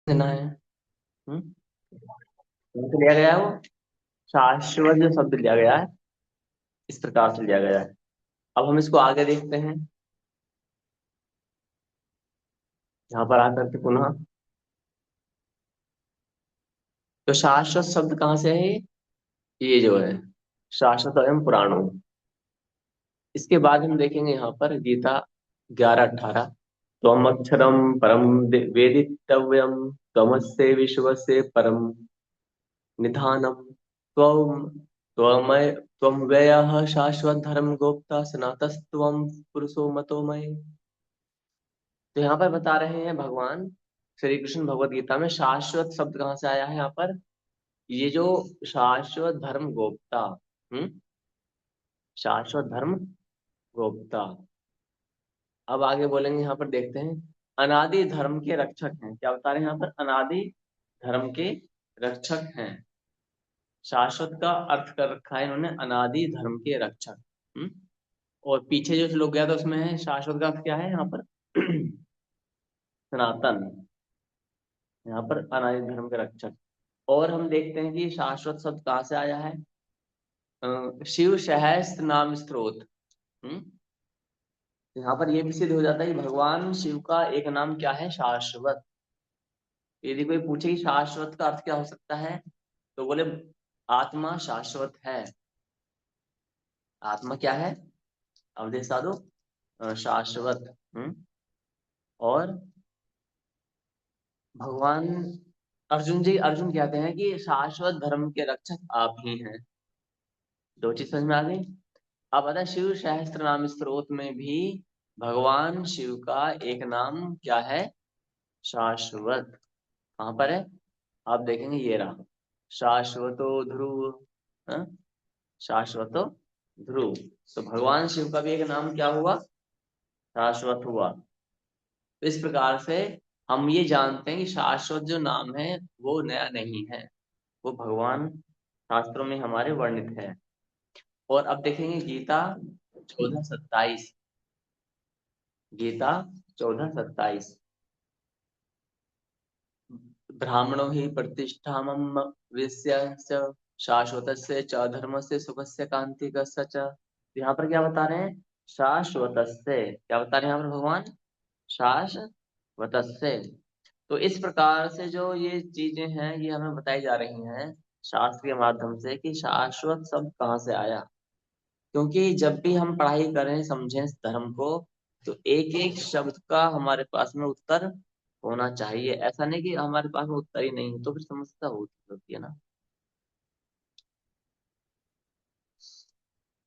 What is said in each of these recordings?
देना है। कौन सा लिया गया है वो? शाश्वत जो शब्द लिया गया है, इस प्रकार से लिया गया है। अब हम इसको आगे देखते हैं। यहाँ पर आकर के पुनः, तो शाश्वत शब्द कहाँ से है? ये जो है शाश्वत एवं पुराणो। इसके बाद हम देखेंगे यहाँ पर गीता 11:18। त्वम अक्षरम परम वेदितव्यम, त्वमस्य विश्वस्य परम निधानम, त्वम त्वमय त्वमव्ययः शाश्वत धर्म गोप्ता सनातस्त्वं पुरुषो मतो मय। तो यहाँ पर बता रहे हैं भगवान श्री कृष्ण भगवत गीता में शाश्वत शब्द कहाँ से आया है यहाँ पर। ये जो शाश्वत धर्म गोप्ता, हम्म, शाश्वत धर्म गोप्ता। अब आगे बोलेंगे, यहाँ पर देखते हैं अनादि धर्म के रक्षक हैं। क्या बता रहे हैं यहाँ पर? अनादि धर्म के रक्षक हैं। शाश्वत का अर्थ कर रखा है इन्होंने अनादि धर्म के रक्षक। हम्म। और पीछे जो श्लोक गया था उसमें है शाश्वत का अर्थ क्या है यहाँ पर? सनातन। यहाँ पर अनादि धर्म के रक्षक। और हम देखते हैं कि शाश्वत शब्द कहाँ से आया है। शिव सहस्त्र नाम स्त्रोत। हम्म। यहाँ पर यह भी सिद्ध हो जाता है कि भगवान शिव का एक नाम क्या है? शाश्वत। यदि कोई पूछे कि शाश्वत का अर्थ क्या हो सकता है, तो बोले आत्मा शाश्वत है। आत्मा क्या है? अवधेश साधु, शाश्वत। और भगवान अर्जुन कहते हैं कि शाश्वत धर्म के रक्षक आप ही हैं। दो चीज समझ में आ गई। अब आता है शिव सहस्त्र नाम स्त्रोत में भी भगवान शिव का एक नाम क्या है? शाश्वत। कहाँ पर है? आप देखेंगे ये रहा, शाश्वतो ध्रुव। हाँ? शाश्वतो ध्रुव। तो भगवान शिव का भी एक नाम क्या हुआ? शाश्वत हुआ। तो इस प्रकार से हम ये जानते हैं कि शाश्वत जो नाम है वो नया नहीं है, वो भगवान शास्त्रों में हमारे वर्णित है। और अब देखेंगे गीता 14:27। गीता 14:27। ब्राह्मणो ही प्रतिष्ठामं विश्य च शाश्वतस्य च धर्मस्य सुखस्य कांतिकस्य च। तो यहाँ पर क्या बता रहे हैं? शाश्वतस्य। क्या बता रहे हैं यहाँ पर भगवान? शाश्वतस्य। तो इस प्रकार से जो ये चीजें हैं ये हमें बताई जा रही हैं शास्त्र के माध्यम से कि शाश्वत शब्द कहाँ से आया। क्योंकि जब भी हम पढ़ाई करें समझें इस धर्म को, तो एक एक शब्द का हमारे पास में उत्तर होना चाहिए। ऐसा नहीं कि हमारे पास में उत्तर ही नहीं हो तो फिर समस्या होती है ना।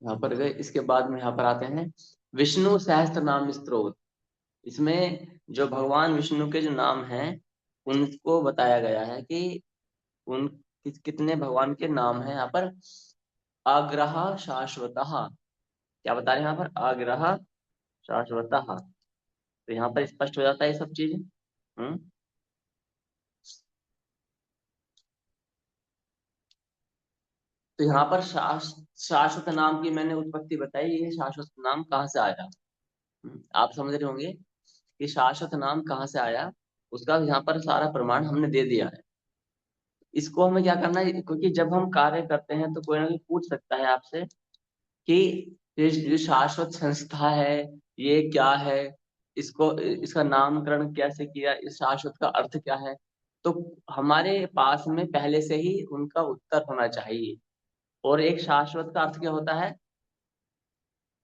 यहाँ पर गए, इसके बाद में यहाँ पर आते हैं विष्णु सहस्त्र नाम स्तोत्र। इसमें जो भगवान विष्णु के जो नाम हैं उनको बताया गया है कि उन कितने भगवान के नाम हैं यहाँ पर। आग्रह शाश्वतः। क्या बता रहे हैं यहाँ पर? आग्रह शाश्वतः। तो यहाँ पर स्पष्ट हो जाता है ये सब चीजें। हम्म। तो यहाँ पर शाश्वत नाम की मैंने उत्पत्ति बताई, ये शाश्वत नाम कहाँ से आया। आप समझ रहे होंगे कि शाश्वत नाम कहाँ से आया। उसका यहाँ पर सारा प्रमाण हमने दे दिया है। इसको हमें क्या करना है, क्योंकि जब हम कार्य करते हैं तो कोई ना कोई पूछ सकता है आपसे कि ये जो शाश्वत संस्था है ये क्या है, इसको इसका नामकरण कैसे किया, इस शाश्वत का अर्थ क्या है। तो हमारे पास में पहले से ही उनका उत्तर होना चाहिए। और एक शाश्वत का अर्थ क्या होता है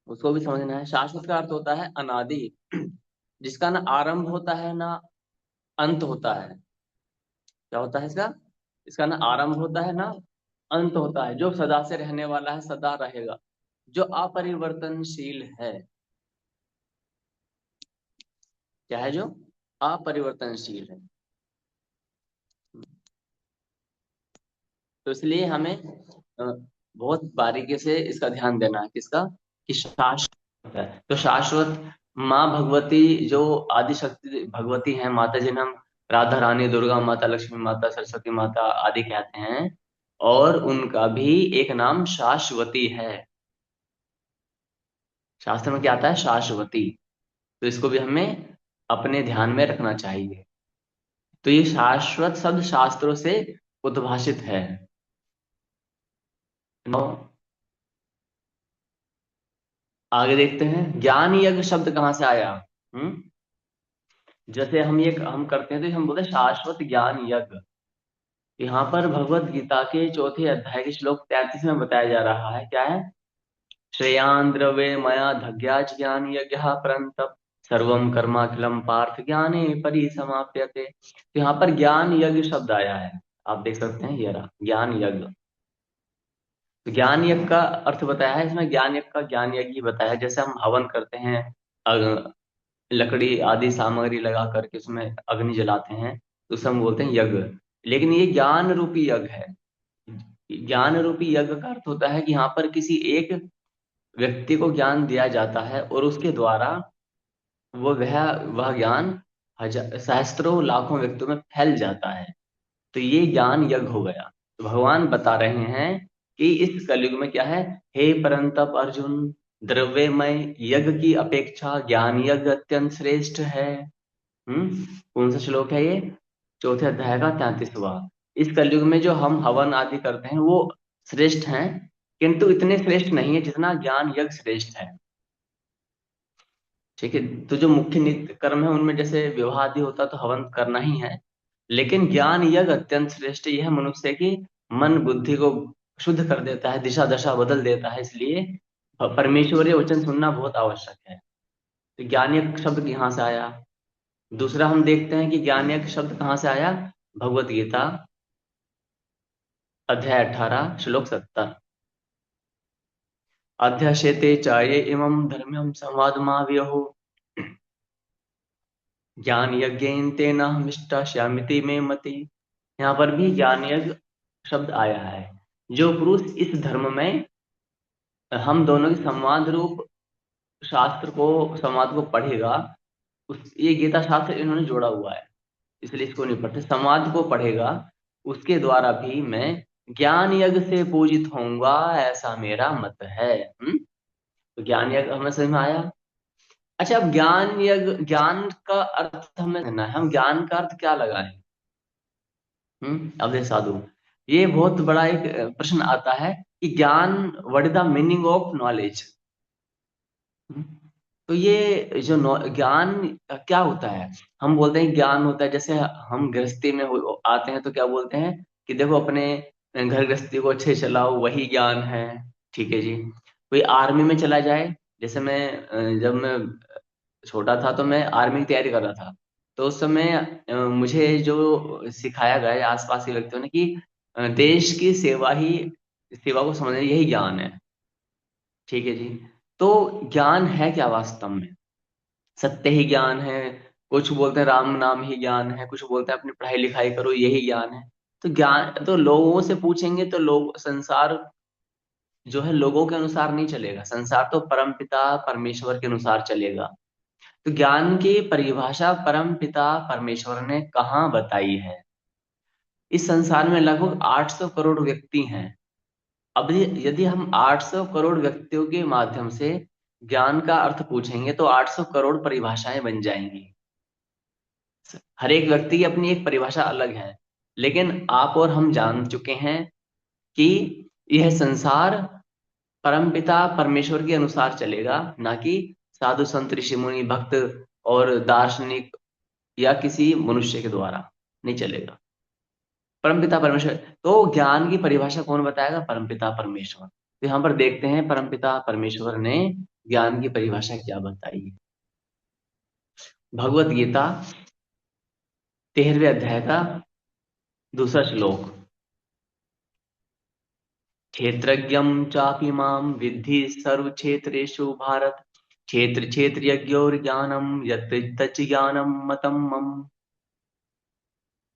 उसको भी समझना है। शाश्वत का अर्थ होता है अनादि, जिसका ना आरंभ होता है ना अंत होता है। क्या होता है इसका? इसका ना आरंभ होता है ना अंत होता है, जो सदा से रहने वाला है, सदा रहेगा, जो अपरिवर्तनशील है। क्या है? जो अपरिवर्तनशील है। तो इसलिए हमें बहुत बारीकी से इसका ध्यान देना है। किसका? कि शाश्वत है। तो शाश्वत माँ भगवती जो आदि शक्ति भगवती हैं, माता जिन्हें हम राधा रानी, दुर्गा माता, लक्ष्मी माता, सरस्वती माता आदि कहते हैं, और उनका भी एक नाम शाश्वती है। शास्त्र में क्या आता है? शाश्वती। तो इसको भी हमें अपने ध्यान में रखना चाहिए। तो ये शाश्वत शब्द शास्त्रों से उद्भाषित है। नो, आगे देखते हैं ज्ञान यज्ञ शब्द कहाँ से आया। हम्म जैसे हम करते हैं तो हम बोलते हैं शाश्वत ज्ञान यज्ञ। यहाँ पर भगवत गीता के चौथे अध्याय के श्लोक 33 में बताया जा रहा है, क्या है? श्रेयान् द्रवे मया दग्याच ज्ञान यज्ञ परन्तप सर्वम कर्माखिलम पार्थ ज्ञाने परिसमाप्यते। तो यहाँ पर ज्ञान यज्ञ शब्द आया है, आप देख सकते हैं, ये रहा ज्ञान यज्ञ। तो ज्ञान यज्ञ का अर्थ बताया है इसमें, ज्ञान यज्ञ का ज्ञान यज्ञ ही बताया है। जैसे हम हवन करते हैं, लकड़ी आदि सामग्री लगा करके उसमें अग्नि जलाते हैं, तो उसे हम बोलते हैं यज्ञ। लेकिन ये ज्ञान रूपी यज्ञ है। ज्ञान रूपी यज्ञ का अर्थ होता है कि यहाँ पर किसी एक व्यक्ति को ज्ञान दिया जाता है और उसके द्वारा वो वह ज्ञान सहस्त्रों लाखों व्यक्तियों में फैल जाता है। तो ये ज्ञान यज्ञ हो गया। तो भगवान बता रहे हैं कि इस कलयुग में क्या है, हे परंतप अर्जुन, द्रव्यमय यज्ञ की अपेक्षा ज्ञान यज्ञ अत्यंत श्रेष्ठ है। कौन सा श्लोक है ये? चौथे अध्याय का 33वां। इस कलयुग में जो हम हवन आदि करते हैं वो श्रेष्ठ हैं, किंतु इतने श्रेष्ठ नहीं है जितना ज्ञान यज्ञ श्रेष्ठ है। ठीक है। तो जो मुख्य नित्य कर्म है उनमें जैसे विवाह आदि होता तो हवन करना ही है, लेकिन ज्ञान यज्ञ अत्यंत श्रेष्ठ। यह मनुष्य की मन बुद्धि को शुद्ध कर देता है, दिशा दशा बदल देता है, इसलिए परमेश्वरीय वचन सुनना बहुत आवश्यक है। तो ज्ञान यज्ञ शब्द यहाँ से आया। दूसरा हम देखते हैं कि ज्ञान यज्ञ शब्द कहाँ से आया। भगवत गीता अध्याय 18 श्लोक 70। अध्यक्षेते चाये इमं धर्म्यं संवादमाव्युः ज्ञान यज्ञेन तेन मिष्टास्यामिति में मति। यहाँ पर भी ज्ञान यज्ञ शब्द आया है। जो पुरुष इस धर्म में हम दोनों के संवाद रूप शास्त्र को संवाद को पढ़ेगा, उस ये गीता शास्त्र इन्होंने जोड़ा हुआ है, इसलिए इसको नहीं पढ़ते, संवाद को पढ़ेगा, उसके द्वारा भी मैं ज्ञान यज्ञ से पूजित होऊंगा, ऐसा मेरा मत है। तो ज्ञान यज्ञ हमें समझ में आया। अच्छा, अब ज्ञान यज्ञ, ज्ञान का अर्थ हमें करना है, हम ज्ञान का अर्थ क्या लगाएं। अब देख साधु, ये बहुत बड़ा एक प्रश्न आता है कि ज्ञान, what is the meaning of knowledge. तो ये जो ज्ञान क्या होता है, हम बोलते हैं ज्ञान होता है, जैसे हम गृहस्थी में आते हैं तो क्या बोलते हैं कि देखो अपने घर गृहस्थी को अच्छे चलाओ, वही ज्ञान है। ठीक है जी। कोई आर्मी में चला जाए, जैसे मैं जब मैं छोटा था तो मैं आर्मी की तैयारी कर रहा था, तो उस समय मुझे जो सिखाया गया है आसपास के व्यक्तियों ने कि देश की सेवा को समझना यही ज्ञान है। ठीक है जी। तो ज्ञान है क्या वास्तव में? सत्य ही ज्ञान है, कुछ बोलते हैं राम नाम ही ज्ञान है, कुछ बोलते हैं अपनी पढ़ाई लिखाई करो यही ज्ञान है। तो ज्ञान तो लोगों से पूछेंगे तो लोग, संसार जो है लोगों के अनुसार नहीं चलेगा, संसार तो परमपिता परमेश्वर के अनुसार चलेगा। तो ज्ञान की परिभाषा परम पिता परमेश्वर ने कहाँ बताई है? इस संसार में लगभग 800 करोड़ व्यक्ति हैं। अब यदि हम 800 करोड़ व्यक्तियों के माध्यम से ज्ञान का अर्थ पूछेंगे तो 800 करोड़ परिभाषाएं बन जाएंगी। हर एक व्यक्ति की अपनी एक परिभाषा अलग है, लेकिन आप और हम जान चुके हैं कि यह संसार परमपिता परमेश्वर के अनुसार चलेगा, ना कि साधु संत ऋषि मुनि भक्त और दार्शनिक या किसी मनुष्य के द्वारा नहीं चलेगा। परमपिता परमेश्वर, तो ज्ञान की परिभाषा कौन बताएगा? परमपिता परमेश्वर। तो यहाँ पर देखते हैं परमपिता परमेश्वर ने ज्ञान की परिभाषा क्या बताई है। भगवत गीता 13वें अध्याय का दूसरा श्लोक। क्षेत्रज्ञं चापि मां विद्धि सर्व क्षेत्रेषु भारत क्षेत्र क्षेत्र यज्ञोर्ज्ञानम यत् तच्च ज्ञानम मतम मम।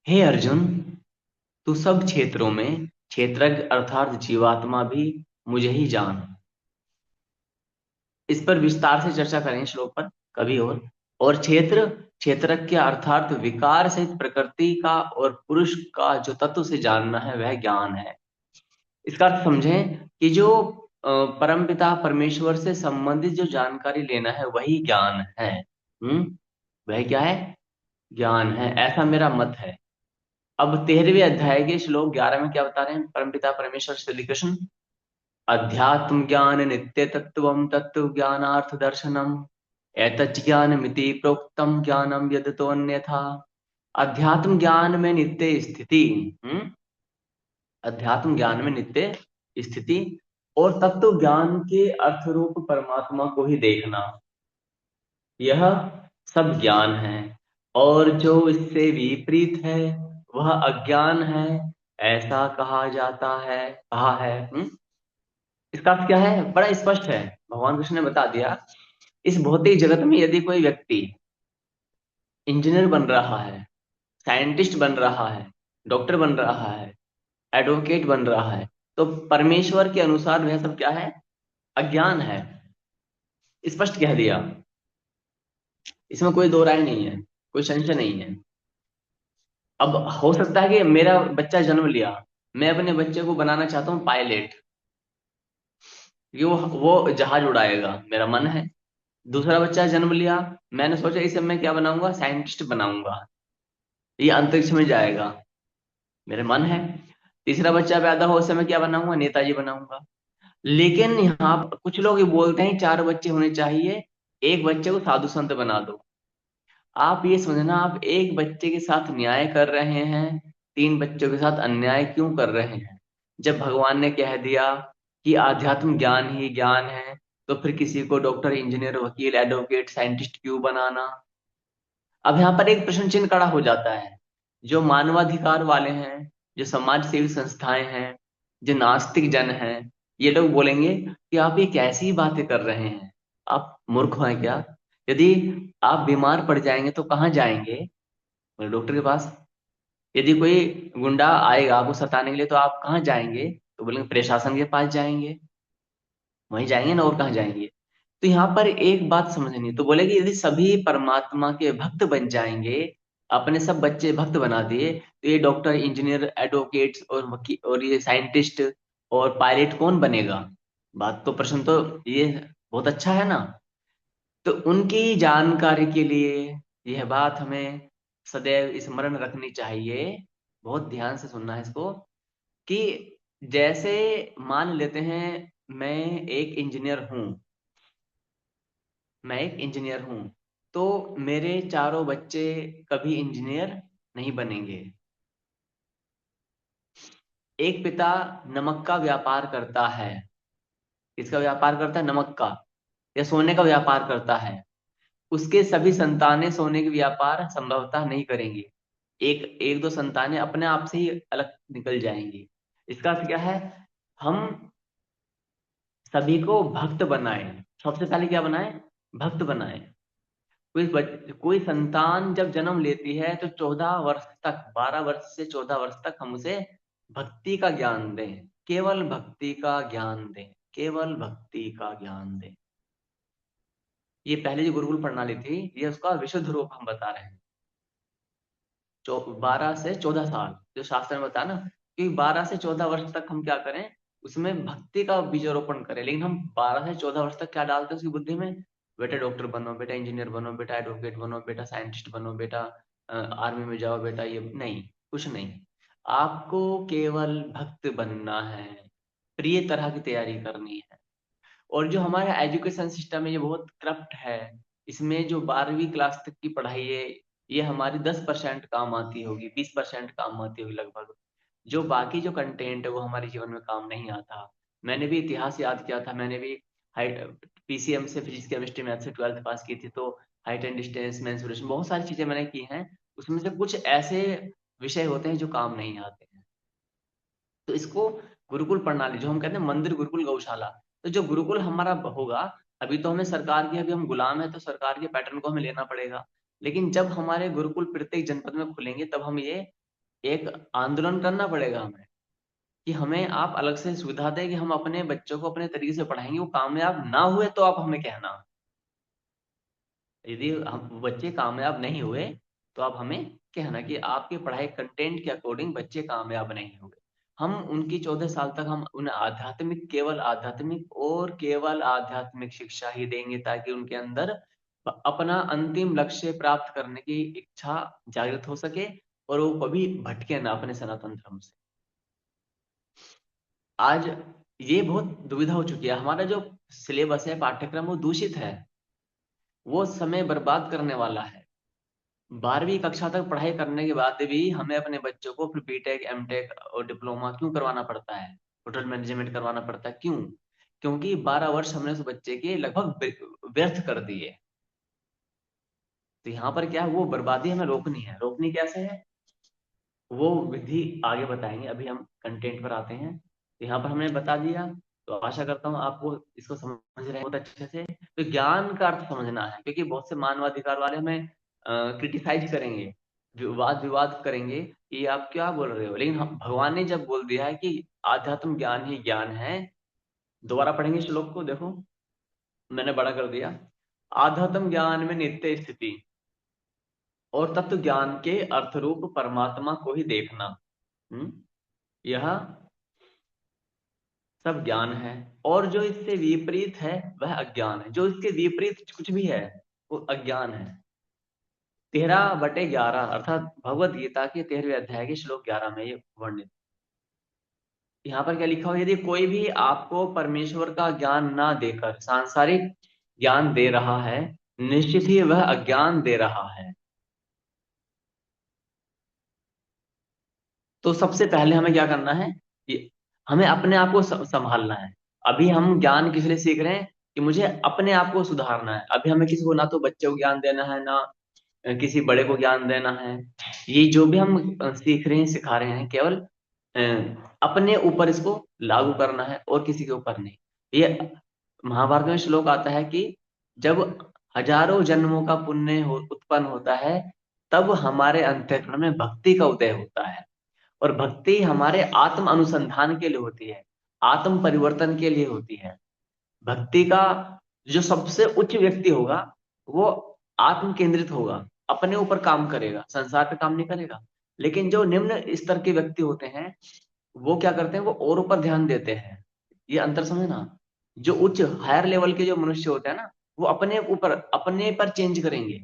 हे अर्जुन, तू सब क्षेत्रों में क्षेत्रज्ञ अर्थात जीवात्मा भी मुझे ही जान। इस पर विस्तार से चर्चा करेंगे श्लोक पर कभी और क्षेत्रज्ञ अर्थात विकार सहित प्रकृति का और पुरुष का जो तत्व से जानना है वह ज्ञान है। इसका अर्थ समझें कि जो परमपिता परमेश्वर से संबंधित जो जानकारी लेना है वही ज्ञान है। वह क्या है? ज्ञान है, ऐसा मेरा मत है। अब 13वें अध्याय के श्लोक 11 में क्या बता रहे हैं परमपिता परमेश्वर श्री कृष्ण? अध्यात्म ज्ञान नित्य तत्वम तत्व ज्ञानार्थ दर्शनम एतच्च ज्ञानमिति प्रोक्तम ज्ञानम यद तो अन्यथा। अध्यात्म ज्ञान में नित्य स्थिति। हम्म अध्यात्म ज्ञान में नित्य स्थिति और तत्व ज्ञान के अर्थ रूप परमात्मा को ही देखना, यह सब ज्ञान है। और जो इससे विपरीत है वह अज्ञान है, ऐसा कहा जाता है, कहा है। इसका अर्थ क्या है? बड़ा स्पष्ट है, भगवान कृष्ण ने बता दिया। इस भौतिक जगत में यदि कोई व्यक्ति इंजीनियर बन रहा है, साइंटिस्ट बन रहा है, डॉक्टर बन रहा है, एडवोकेट बन रहा है, तो परमेश्वर के अनुसार वह सब क्या है? अज्ञान है। स्पष्ट कह दिया, इसमें कोई दो राय नहीं है, कोई संशय नहीं है। अब हो सकता है कि मेरा बच्चा जन्म लिया, मैं अपने बच्चे को बनाना चाहता हूँ पायलट, कि वो जहाज उड़ाएगा, मेरा मन है। दूसरा बच्चा जन्म लिया, मैंने सोचा इसे मैं क्या बनाऊंगा? साइंटिस्ट बनाऊंगा, ये अंतरिक्ष में जाएगा, मेरे मन है। तीसरा बच्चा पैदा हो, उसे मैं क्या बनाऊंगा? नेताजी बनाऊंगा। लेकिन यहाँ कुछ लोग ये बोलते हैं 4 बच्चे होने चाहिए, एक बच्चे को साधु संत बना दो। आप ये समझना, आप एक बच्चे के साथ न्याय कर रहे हैं, 3 बच्चों के साथ अन्याय क्यों कर रहे हैं? जब भगवान ने कह दिया कि आध्यात्म ज्ञान ही ज्ञान है, तो फिर किसी को डॉक्टर, इंजीनियर, वकील, एडवोकेट, साइंटिस्ट क्यों बनाना? अब यहाँ पर एक प्रश्न चिन्ह खड़ा हो जाता है। जो मानवाधिकार वाले हैं, जो समाज सेवी संस्थाएं हैं, जो नास्तिक जन हैं, ये लोग बोलेंगे कि आप ये कैसी बातें कर रहे हैं, आप मूर्ख हैं क्या? यदि आप बीमार पड़ जाएंगे तो कहाँ जाएंगे? बोले, डॉक्टर के पास। यदि कोई गुंडा आएगा आपको सताने के लिए तो आप कहाँ जाएंगे? तो बोलेंगे प्रशासन के पास जाएंगे, वहीं जाएंगे ना, और कहाँ जाएंगे? तो यहाँ पर एक बात समझनी, तो बोले कि यदि सभी परमात्मा के भक्त बन जाएंगे, अपने सब बच्चे भक्त बना दिए, तो ये डॉक्टर, इंजीनियर, एडवोकेट्स और वकील और ये साइंटिस्ट और पायलट कौन बनेगा? बात तो, प्रश्न तो ये बहुत अच्छा है ना। तो उनकी जानकारी के लिए यह बात हमें सदैव स्मरण रखनी चाहिए, बहुत ध्यान से सुनना है इसको, कि जैसे मान लेते हैं मैं एक इंजीनियर हूं, मैं एक इंजीनियर हूं, तो मेरे चारों बच्चे कभी इंजीनियर नहीं बनेंगे। एक पिता नमक का व्यापार करता है, किसका व्यापार करता है? नमक का। या सोने का व्यापार करता है, उसके सभी संतानें सोने के व्यापार संभवतः नहीं करेंगी। एक एक दो संतानें अपने आप से ही अलग निकल जाएंगी। इसका अर्थ क्या है? हम सभी को भक्त बनाए, सबसे पहले क्या बनाए? भक्त बनाए। कोई संतान जब जन्म लेती है तो 14 वर्ष तक, 12 वर्ष से 14 वर्ष तक हम उसे भक्ति का ज्ञान दें, केवल भक्ति का ज्ञान दें, केवल भक्ति का ज्ञान दें। ये पहले जो गुरुकुल प्रणाली थी, ये उसका विशुद्ध रूप हम बता रहे हैं। 12 से 14 साल जो शास्त्र में बताया ना, कि 12 से 14 वर्ष तक हम क्या करें? उसमें भक्ति का बीजारोपण करें। लेकिन हम 12 से 14 वर्ष तक क्या डालते हैं उसकी बुद्धि में? बेटा डॉक्टर बनो, बेटा इंजीनियर बनो, बेटा एडवोकेट बनो, बेटा साइंटिस्ट बनो, बेटा आर्मी में जाओ, बेटा ये नहीं, कुछ नहीं। आपको केवल भक्त बनना है, प्रिय तरह की तैयारी करनी है। और जो हमारा एजुकेशन सिस्टम है ये बहुत करप्ट है। इसमें जो 12वीं क्लास तक की पढ़ाई है, ये हमारी 10% काम आती होगी, 20% काम आती होगी लगभग। जो बाकी जो कंटेंट है वो हमारे जीवन में काम नहीं आता। मैंने भी इतिहास याद किया था, मैंने भी हाइट पीसीएम से, फिजिक्स केमिस्ट्री मैथ से 12th पास की थी, तो हाइट एंड डिस्टेंस, मेंसुरेशन, बहुत सारी चीजें मैंने की हैं। उसमें से कुछ ऐसे विषय होते हैं जो काम नहीं आते हैं। तो इसको गुरुकुल प्रणाली, जो हम कहते हैं मंदिर, गुरुकुल, गौशाला, तो जो गुरुकुल हमारा होगा, अभी तो हमें सरकार की, अभी हम गुलाम है तो सरकार के पैटर्न को हमें लेना पड़ेगा। लेकिन जब हमारे गुरुकुल प्रत्येक जनपद में खुलेंगे तब हम ये एक आंदोलन करना पड़ेगा हमें, कि हमें आप अलग से सुविधा दें कि हम अपने बच्चों को अपने तरीके से पढ़ाएंगे। वो कामयाब ना हुए तो आप हमें कहना, यदि हम बच्चे कामयाब नहीं हुए तो आप हमें कहना कि आपके पढ़ाई कंटेंट के अकॉर्डिंग बच्चे कामयाब नहीं हुए। हम उनकी 14 साल तक हम उन्हें आध्यात्मिक, केवल आध्यात्मिक और केवल आध्यात्मिक शिक्षा ही देंगे, ताकि उनके अंदर अपना अंतिम लक्ष्य प्राप्त करने की इच्छा जागृत हो सके, और वो कभी भटके ना अपने सनातन धर्म से। आज ये बहुत दुविधा हो चुकी है, हमारा जो सिलेबस है, पाठ्यक्रम, वो दूषित है, वो समय बर्बाद करने वाला है। 12वीं कक्षा तक पढ़ाई करने के बाद भी हमें अपने बच्चों को फिर बीटेक, एमटेक और डिप्लोमा क्यों करवाना पड़ता है, होटल मैनेजमेंट करवाना पड़ता है, क्यों? क्योंकि 12 वर्ष हमने उस बच्चे के लगभग व्यर्थ कर दिए। तो यहाँ पर क्या है, वो बर्बादी हमें रोकनी है। रोकनी कैसे है, वो विधि आगे बताएंगे, अभी हम कंटेंट पर आते हैं। तो यहाँ पर हमने बता दिया, तो आशा करता हूँ आपको इसको समझ रहे हैं बहुत अच्छे से। तो ज्ञान का अर्थ समझना है, क्योंकि बहुत से मानवाधिकार वाले हमें क्रिटिसाइज करेंगे, वाद विवाद करेंगे कि ये आप क्या बोल रहे हो, लेकिन भगवान ने जब बोल दिया है कि आध्यात्म ज्ञान ही ज्ञान है। दोबारा पढ़ेंगे श्लोक को, देखो मैंने बड़ा कर दिया। आध्यात्म ज्ञान में नित्य स्थिति और तत्व ज्ञान के अर्थरूप परमात्मा को ही देखना। हम्म यह सब ज्ञान है, और जो इससे विपरीत है वह अज्ञान है। जो इसके विपरीत कुछ भी है वो अज्ञान है। 13/11 अर्थात भगवत गीता के 13वें अध्याय के श्लोक 11 में ये वर्णित। यहाँ पर क्या लिखा हुआ है, यदि कोई भी आपको परमेश्वर का ज्ञान ना देकर सांसारिक ज्ञान दे रहा है, निश्चित ही वह अज्ञान दे रहा है। तो सबसे पहले हमें क्या करना है, कि हमें अपने आप को संभालना है। अभी हम ज्ञान किस लिए सीख रहे हैं, कि मुझे अपने आप को सुधारना है। अभी हमें किसी को ना तो बच्चे को ज्ञान देना है, ना किसी बड़े को ज्ञान देना है। ये जो भी हम सीख रहे हैं, सिखा रहे हैं, केवल अपने ऊपर इसको लागू करना है, और किसी के ऊपर नहीं। ये महाभारत में श्लोक आता है कि जब हजारों जन्मों का पुण्य उत्पन्न होता है, तब हमारे अंतःकरण में भक्ति का उदय होता है। और भक्ति हमारे आत्म अनुसंधान के लिए होती है, आत्म परिवर्तन के लिए होती है। भक्ति का जो सबसे उच्च व्यक्ति होगा, वो आत्म केंद्रित होगा, अपने ऊपर काम करेगा, संसार पे काम नहीं करेगा। लेकिन जो निम्न स्तर के व्यक्ति होते हैं, वो क्या करते हैं, वो और ऊपर ध्यान देते हैं। ये अंतर समझना। जो उच्च हायर लेवल के जो मनुष्य होते हैं ना, वो अपने ऊपर, अपने पर चेंज करेंगे।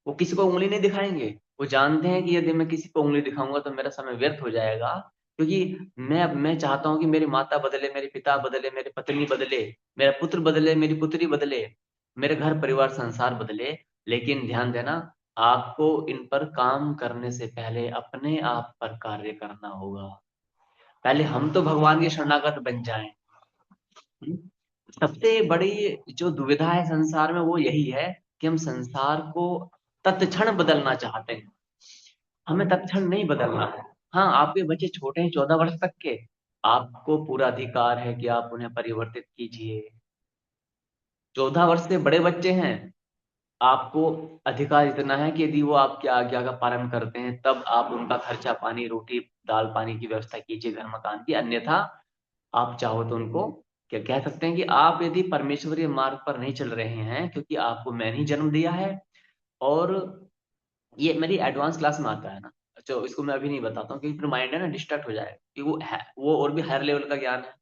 वो किसी को उंगली नहीं दिखाएंगे। वो जानते हैं कि यदि मैं किसी को उंगली दिखाऊंगा तो मेरा समय व्यर्थ हो जाएगा। क्योंकि मैं चाहता हूं कि मेरी माता बदले, मेरे पिता बदले, मेरी पत्नी बदले, मेरा पुत्र बदले, मेरी पुत्री बदले, मेरे घर परिवार संसार बदले। लेकिन ध्यान देना, आपको इन पर काम करने से पहले अपने आप पर कार्य करना होगा। पहले हम तो भगवान के शरणागत बन जाएं। सबसे बड़ी जो दुविधा है संसार में, वो यही है कि हम संसार को तत्क्षण बदलना चाहते हैं। हमें तत्क्षण नहीं बदलना है। हाँ, आपके बच्चे छोटे हैं, 14 वर्ष तक के, आपको पूरा अधिकार है कि आप उन्हें परिवर्तित कीजिए। 14 वर्ष से बड़े बच्चे हैं, आपको अधिकार इतना है कि यदि वो आपकी आज्ञा का पालन करते हैं, तब आप उनका खर्चा पानी, रोटी दाल पानी की व्यवस्था कीजिए, घर मकान की। अन्यथा आप चाहो तो उनको क्या कह सकते हैं, कि आप यदि परमेश्वरीय मार्ग पर नहीं चल रहे हैं, क्योंकि आपको मैंने ही जन्म दिया है। और ये मेरी एडवांस क्लास में आता है ना, तो इसको मैं अभी नहीं बताता हूँ, क्योंकि फिर माइंड है ना डिस्ट्रैक्ट हो जाएगा, कि वो है, वो और भी हायर लेवल का ज्ञान है।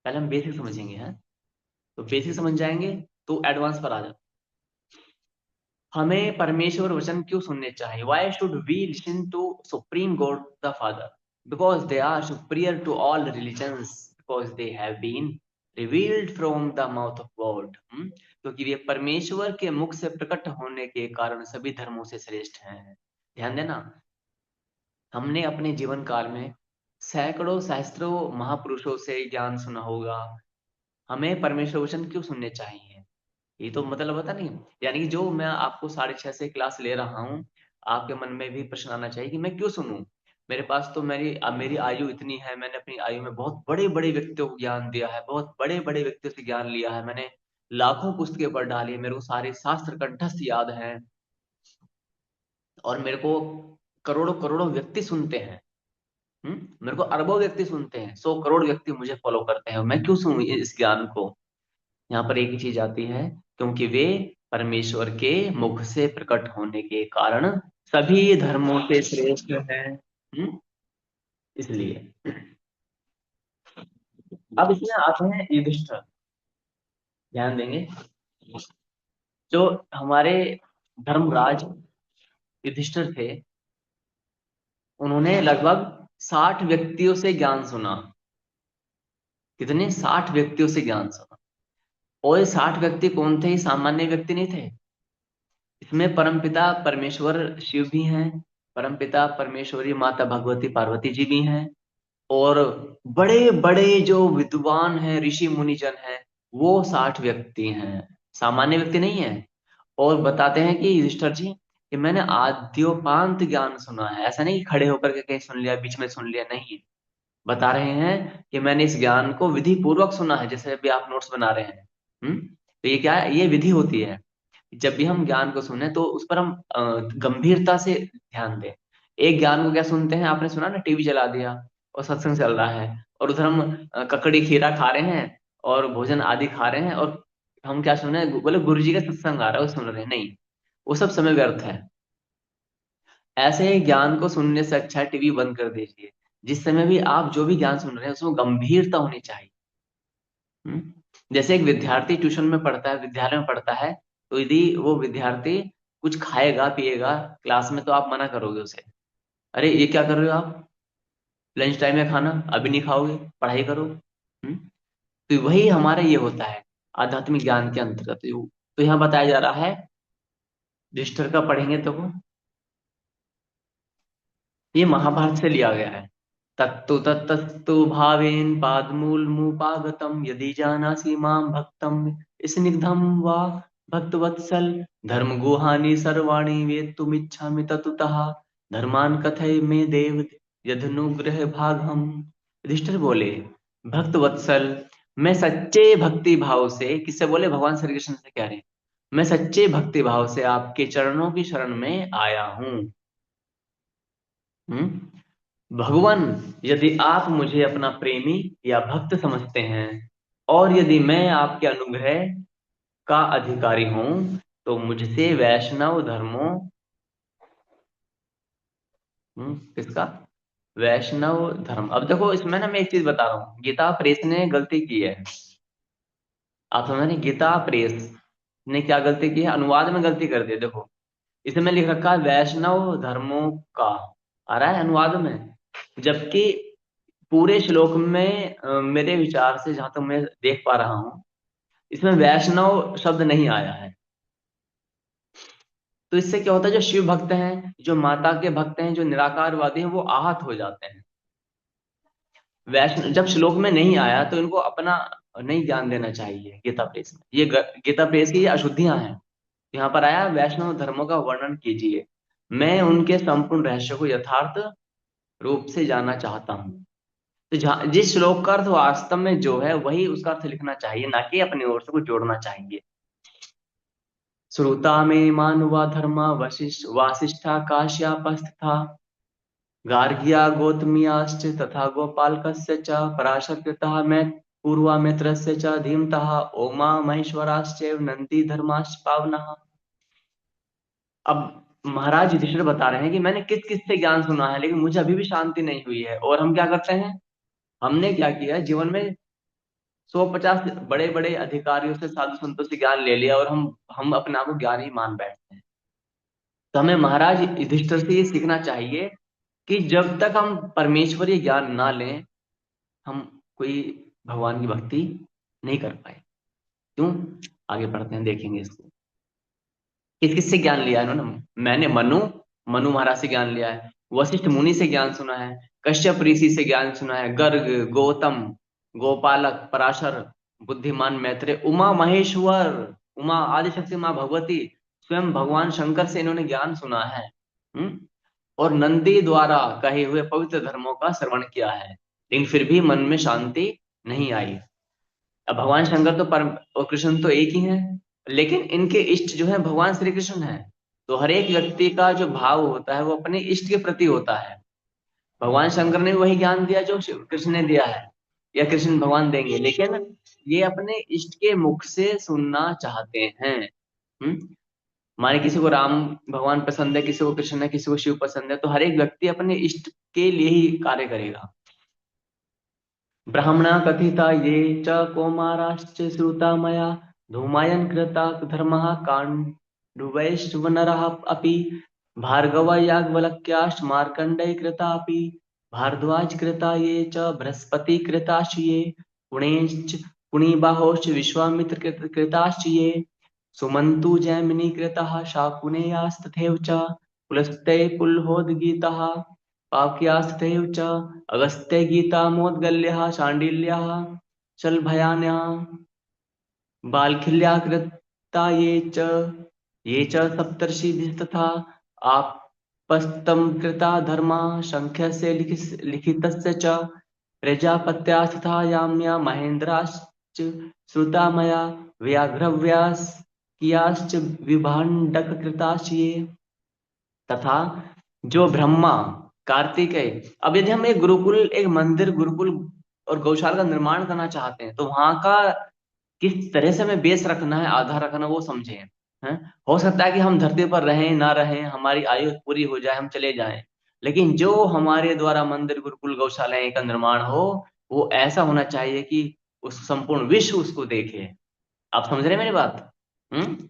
पहले हम बेसिक समझेंगे, हैं, तो बेसिक समझ जाएंगे तो एडवांस पर आ जाए। हमें परमेश्वर वचन क्यों सुनने चाहिए? Why should we listen to supreme God the father? Because they are superior to all religions, because they have been revealed from the mouth of God. क्योंकि वे परमेश्वर के मुख से प्रकट होने के कारण सभी धर्मों से श्रेष्ठ हैं। ध्यान देना, हमने अपने जीवन काल में सैकड़ों सहस्त्रों महापुरुषों से ज्ञान सुना होगा। हमें परमेश्वर वचन क्यों सुनने चाहिए? ये तो मतलब पता नहीं। यानी कि जो मैं आपको 6:30 से क्लास ले रहा हूँ, आपके मन में भी प्रश्न आना चाहिए कि मैं क्यों सुनूं। मेरे पास तो मेरी आयु इतनी है, मैंने अपनी आयु में बहुत बड़े बड़े व्यक्तियों को ज्ञान दिया है, बहुत बड़े बड़े व्यक्तियों से ज्ञान लिया है मैंने। लाखों पुस्तकें पढ़ डाली है, मेरे को सारे शास्त्र कंठस्थ याद हैं। और मेरे को करोड़ों करोड़ों व्यक्ति सुनते हैं। मेरे को अरबों व्यक्ति सुनते हैं, 100 करोड़ व्यक्ति मुझे फॉलो करते हैं, मैं क्यों सुनूं इस ज्ञान को? यहाँ पर एक ही चीज आती है, क्योंकि वे परमेश्वर के मुख से प्रकट होने के कारण सभी धर्मों से श्रेष्ठ हैं। इसलिए अब इसमें आते हैं युधिष्ठिर। ध्यान देंगे, जो हमारे धर्मराज युधिष्ठिर थे, उन्होंने लगभग 60 व्यक्तियों से ज्ञान सुना। कितने? 60 व्यक्तियों से ज्ञान सुना। और ये 60 व्यक्ति कौन थे? ये सामान्य व्यक्ति नहीं थे। इसमें परमपिता परमेश्वर शिव भी हैं, परमपिता परमेश्वरी माता भगवती पार्वती जी भी हैं, और बड़े बड़े जो विद्वान हैं, ऋषि मुनिजन हैं, वो 60 व्यक्ति हैं, सामान्य व्यक्ति नहीं है। और बताते हैं कि युधिष्ठिर जी, कि मैंने आद्योपांत ज्ञान सुना है। ऐसा नहीं कि खड़े होकर के कहीं सुन लिया, बीच में सुन लिया, नहीं। बता रहे हैं कि मैंने इस ज्ञान को विधि पूर्वक सुना है, जैसे अभी आप नोट्स बना रहे हैं। तो ये क्या है? ये विधि होती है। जब भी हम ज्ञान को सुने तो उस पर हम गंभीरता से ध्यान दें। एक ज्ञान को क्या सुनते हैं, आपने सुना ना, टीवी चला दिया और सत्संग चल रहा है, और उधर हम ककड़ी खीरा खा रहे हैं और भोजन आदि खा रहे हैं, और हम क्या सुन रहे हैं? बोले गुरु जी का सत्संग आ रहा है, वो सुन रहे हैं। नहीं, वो सब समय व्यर्थ है। ऐसे ही ज्ञान को सुनने से अच्छा है टीवी बंद कर दीजिए। जिस समय भी आप जो भी ज्ञान सुन रहे हैं उसमें गंभीरता होनी चाहिए। हम्म? जैसे एक विद्यार्थी ट्यूशन में पढ़ता है, विद्यालय में पढ़ता है, तो यदि वो विद्यार्थी कुछ खाएगा पिएगा क्लास में, तो आप मना करोगे उसे, अरे ये क्या कर रहे हो आप, लंच टाइम में खाना, अभी नहीं खाओगे, पढ़ाई करो। तो वही हमारा ये होता है आध्यात्मिक ज्ञान के अंतर्गत। तो यहाँ बताया जा रहा है, रजिस्टर का पढ़ेंगे तो वो, ये महाभारत से लिया गया है। तत्तु तत्तस्तु भावेन पादमूल मुपागतम यदि जानासि मां भक्तम स्निग्धम वा भक्तवत्सल धर्म गुहानि सर्वाणि वेत्तुमिच्छामि ततुतः धर्मान कथय मे देव यदनुग्रह भागम। युधिष्ठिर बोले, भक्तवत्सल, मैं सच्चे भक्ति भाव से, किससे बोले? भगवान श्री कृष्ण से कह रहे हैं, मैं सच्चे भक्ति भाव से आपके चरणों की शरण में आया हूं। भगवान, यदि आप मुझे अपना प्रेमी या भक्त समझते हैं, और यदि मैं आपके अनुग्रह का अधिकारी हूं, तो मुझसे वैष्णव धर्मों, किसका? वैष्णव धर्म। अब देखो इसमें ना मैं एक चीज बता रहा हूँ, गीता प्रेस ने गलती की है। आप समझ रहे? गीता प्रेस ने क्या गलती की है? अनुवाद में गलती कर दी है। देखो इसमें लिख रखा है वैष्णव धर्मों का, आ रहा है अनुवाद में, जबकि पूरे श्लोक में मेरे विचार से जहां तक मैं देख पा रहा हूं, इसमें वैष्णव शब्द नहीं आया है। तो इससे क्या होता है, जो शिव भक्त हैं, जो माता के भक्त हैं, जो निराकारवादी हैं, वो आहत हो जाते हैं। वैष्णव जब श्लोक में नहीं आया तो इनको अपना नहीं ज्ञान देना चाहिए। गीता प्रेस में ये गीता प्रेस की ये अशुद्धियां हैं। यहाँ पर आया वैष्णव धर्मों का वर्णन कीजिए, मैं उनके संपूर्ण रहस्य को यथार्थ रूप से जानना चाहता हूँ। तो जहाँ जिस श्लोक का अर्थ वास्तव में जो है वही उसका अर्थ लिखना चाहिए, ना कि अपनी ओर से कुछ जोड़ना चाहिए। श्रुता में मानुवा धर्मा वशिष्ठ वासिष्ठा काश्यापस्था गार्ग्या गौतमीयाश्च तथा गोपालकस्य च पराशरकृतः मै पूर्वा मित्रस्य च धीमतः ओमा महेश्वराश्चैव नन्दी धर्माश्च पावनः। अब महाराज युधिष्ठिर बता रहे हैं कि मैंने किस किस से ज्ञान सुना है, लेकिन मुझे अभी भी शांति नहीं हुई है। और हम क्या करते हैं? हमने क्या किया जीवन में? 150 बड़े बड़े अधिकारियों से, साधु संतों से ज्ञान ले लिया, और हम अपने आप को ज्ञानी मान बैठते हैं। तो हमें महाराज युधिष्ठिर से ये सीखना चाहिए कि जब तक हम परमेश्वरीय ज्ञान ना लें, हम कोई भगवान की भक्ति नहीं कर पाए। क्यों? आगे पढ़ते हैं, देखेंगे इसको। किस किस से ज्ञान लिया है इन्होंने? मैंने मनु मनु महाराज से ज्ञान लिया है, वशिष्ठ मुनि से ज्ञान सुना है, कश्यप ऋषि से ज्ञान सुना है, गर्ग, गौतम, गोपालक, पराशर, बुद्धिमान मैत्रेय, उमा महेश्वर, उमा आदिशक्ति माँ भगवती, स्वयं भगवान शंकर से इन्होंने ज्ञान सुना है। और नंदी द्वारा कहे हुए पवित्र धर्मों का श्रवण किया है, लेकिन फिर भी मन में शांति नहीं आई। अब भगवान शंकर तो परम और कृष्ण तो एक ही हैं, लेकिन इनके इष्ट जो है भगवान श्री कृष्ण है। तो हर एक व्यक्ति का जो भाव होता है वो अपने इष्ट के प्रति होता है। भगवान शंकर ने वही ज्ञान दिया जो कृष्ण ने दिया है, या कृष्ण भगवान देंगे, लेकिन ये अपने इष्ट के मुख से सुनना चाहते हैं। माने किसी को राम भगवान पसंद है, किसी को कृष्ण है, किसी को शिव पसंद है, तो हर एक व्यक्ति अपने इष्ट के लिए ही कार्य करेगा। ब्राह्मणा कथिता ये च कौमाराश्च श्रुता मया धूमायन कृता धर्मः काण्डुवैश्वनरः अपि भार्गवयाज्ञवल्क्याश्च मार्कण्डेय कृता अपि भारद्वाज कृता ये च बृहस्पति कृताश्च ये पुणेश्च पुणिबाहोश्च विश्वामित्र कृताश्च ये सुमन्तु जैमिनी कृतः शाकुनेयास्तथैव च पुलस्त्य पुल्होदगीतः पावक्यास्तथैव च अगस्त्य गीतामोद्गल्यः शाण्डिल्यः शल्भयान्यः बालखिल्याकृता ये च सप्तर्षिभिस्तथा आपस्तम कृता धर्मा शङ्ख्यस्य लिखितस्य च प्रजापत्यास्तथा याम्या महेन्द्राश्च श्रुता मया व्याघ्रव्यास्कियाश्च विभाण्डककृताश्च ये तथा जो ब्रह्मा कार्तिकेय। अब यदि हम एक गुरुकुल, एक मंदिर गुरुकुल और गौशाला का निर्माण करना चाहते हैं तो वहां का किस तरह से हमें बेस रखना है, आधार रखना, वो समझे हैं। हो सकता है कि हम धरती पर रहें ना रहें, हमारी आयु पूरी हो जाए, हम चले जाएं, लेकिन जो हमारे द्वारा मंदिर गुरुकुल गौशालाएं का निर्माण हो वो ऐसा होना चाहिए कि उस संपूर्ण विश्व उसको देखे। आप समझ रहे हैं मेरी बात? हम्म।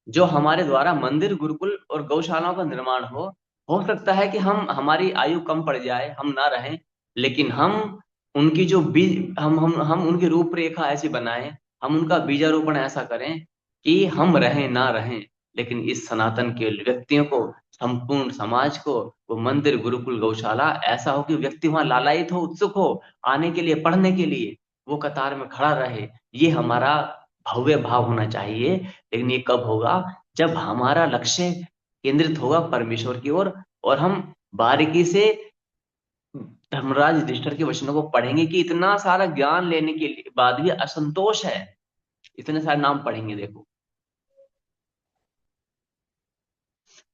जो हमारे द्वारा मंदिर गुरुकुल और गौशालाओं का निर्माण हो सकता है कि हमारी आयु कम पड़ जाए, हम ना रहें, लेकिन हम उनकी जो बीज हम उनकी रूपरेखा ऐसी बनाएं, हम उनका बीजारोपण ऐसा करें कि हम रहें ना रहें, लेकिन इस सनातन के व्यक्तियों को, संपूर्ण समाज को, वो मंदिर गुरुकुल गौशाला ऐसा हो कि व्यक्ति वहां लालायित हो, उत्सुक हो आने के लिए, पढ़ने के लिए, वो कतार में खड़ा रहे। ये हमारा भव्य भाव होना चाहिए। लेकिन ये कब होगा? जब हमारा लक्ष्य केंद्रित होगा परमेश्वर की ओर, और हम बारीकी से धर्मराज युधिष्ठिर के वचनों को पढ़ेंगे कि इतना सारा ज्ञान लेने के बाद भी असंतोष है। इतने सारे नाम पढ़ेंगे, देखो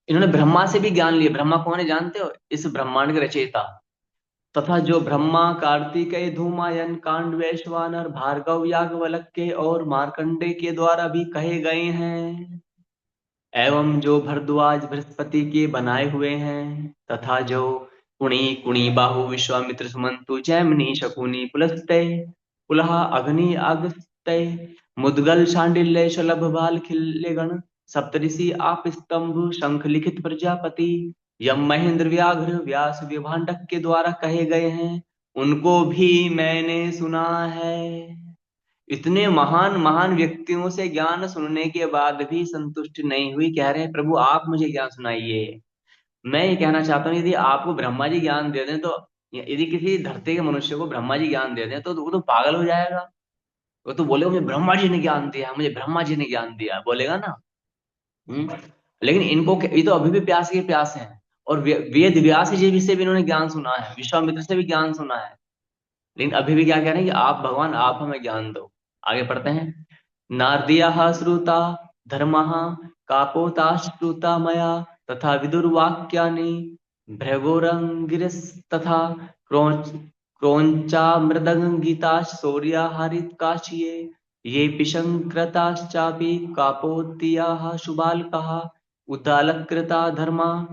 इन्होंने ब्रह्मा से भी ज्ञान लिया। ब्रह्मा कौन है जानते हो? इस ब्रह्मांड के रचयिता। तथा जो ब्रह्मा कार्तिकेय धूमायन कांड वैश्वानर भार्गव याज्ञवल्क्य और मार्कंडे के द्वारा भी कहे गए हैं, एवं जो भरद्वाज बृहस्पति के बनाए हुए हैं, तथा जो कुणी कुणी बाहु विश्वामित्र सुमंतु जैमिनी शकुनी पुलस्त्य पुलह अग्नि अगस्त्य मुद्गल शांडिल्य शलभ बाल खिल्य गण सप्तऋषि आप स्तंभ शंख लिखित प्रजापति यम महेंद्र व्याघ्र व्यास विभांडक के द्वारा कहे गए हैं, उनको भी मैंने सुना है। इतने महान महान व्यक्तियों से ज्ञान सुनने के बाद भी संतुष्ट नहीं हुई, कह रहे हैं प्रभु आप मुझे ज्ञान सुनाइए। मैं ये कहना चाहता हूँ, यदि आपको ब्रह्मा जी ज्ञान दे दें तो, यदि किसी धरती के मनुष्य को ब्रह्मा जी ज्ञान दे दें तो वो तो पागल हो जाएगा। वो तो बोलेगा मुझे ब्रह्मा जी ने ज्ञान दिया, मुझे ब्रह्मा जी ने ज्ञान दिया, बोलेगा ना। लेकिन इनको ये तो अभी भी प्यास के प्यास हैं। और वेद व्यास जी से भी इन्होंने ज्ञान सुना है, विश्वामित्र से भी ज्ञान सुना है, लेकिन अभी भी क्या कह रहे हैं कि आप भगवान आप हमें ज्ञान दो। आगे पढ़ते हैं। नारदीयाः श्रुता धर्मः कापोताश्रुता मया तथा विदुर्वाक्यानि भृगुरंगिरस्तथा क्रोंच क्रोंचामृदंगिताश्च शौर्याहारितकाश्च ये पिशंकृताश्चापि कापोत्तीयाः शुभाल्काः उद्दालकृता धर्मा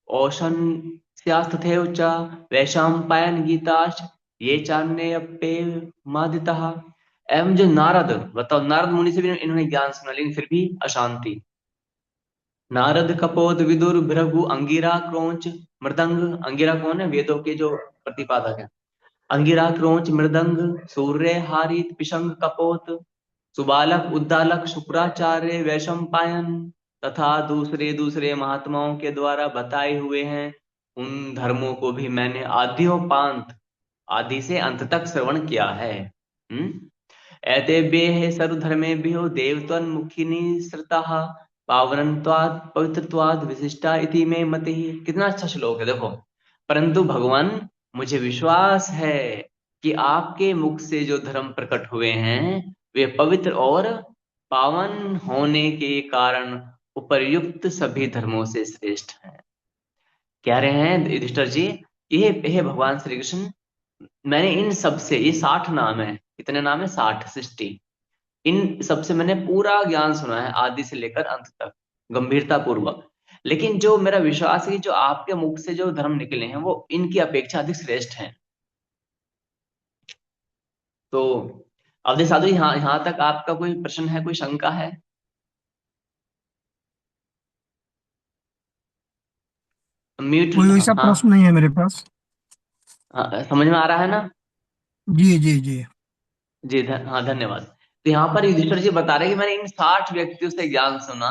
औशन्यास्तथैव च वैशंपायन गीताश्च ये चान्यप्येमादितः। एवं जो नारद, बताओ नारद मुनि से भी इन्होंने ज्ञान सुना, लेकिन फिर भी अशांति। नारद कपोत विदुर भृगु अंगिरा क्रोंच मृदंग। अंगिरा कौन है? वेदों के जो प्रतिपादक है। अंगिरा क्रोंच मृदंग सूर्य हारित पिशंग कपोत सुबालक उद्दालक शुक्राचार्य वैशंपायन तथा दूसरे दूसरे महात्माओं के द्वारा बताए हुए हैं, उन धर्मों को भी मैंने आद्योपांत, आदि से अंत तक श्रवण किया है। एतेभ्यः सर्वधर्मेभ्यो देवत्वन्मुखिनी श्रुताः पावनत्वात् पवित्रत्वात् विशिष्टा इति मे मतिः। कितना अच्छा श्लोक है, देखो। परंतु भगवान, मुझे विश्वास है कि आपके मुख से जो धर्म प्रकट हुए हैं वे पवित्र और पावन होने के कारण उपर्युक्त सभी धर्मों से श्रेष्ठ हैं। कह रहे हैं युधिष्ठिर जी, ये भगवान श्री कृष्ण, मैंने इन सब से, ये 60 नाम है, कितने नाम है? 60, 60। इन सबसे मैंने पूरा ज्ञान सुना है आदि से लेकर अंत तक, गंभीरता पूर्वक। लेकिन जो मेरा विश्वास है कि जो आपके मुख से जो धर्म निकले हैं वो इनकी अपेक्षा अधिक श्रेष्ठ हैं। तो अवधि साधु, यहाँ तक आपका कोई प्रश्न है, कोई शंका है? म्यूट। कोई हाँ वैसा हाँ। प्रश्न नहीं है मेरे पास। हाँ, समझ में आ रहा है ना? जी जी जी। जी हाँ, धन्यवाद। तो यहाँ पर युधिष्ठिर जी बता रहे हैं कि मैंने इन 60 व्यक्तियों से ज्ञान सुना,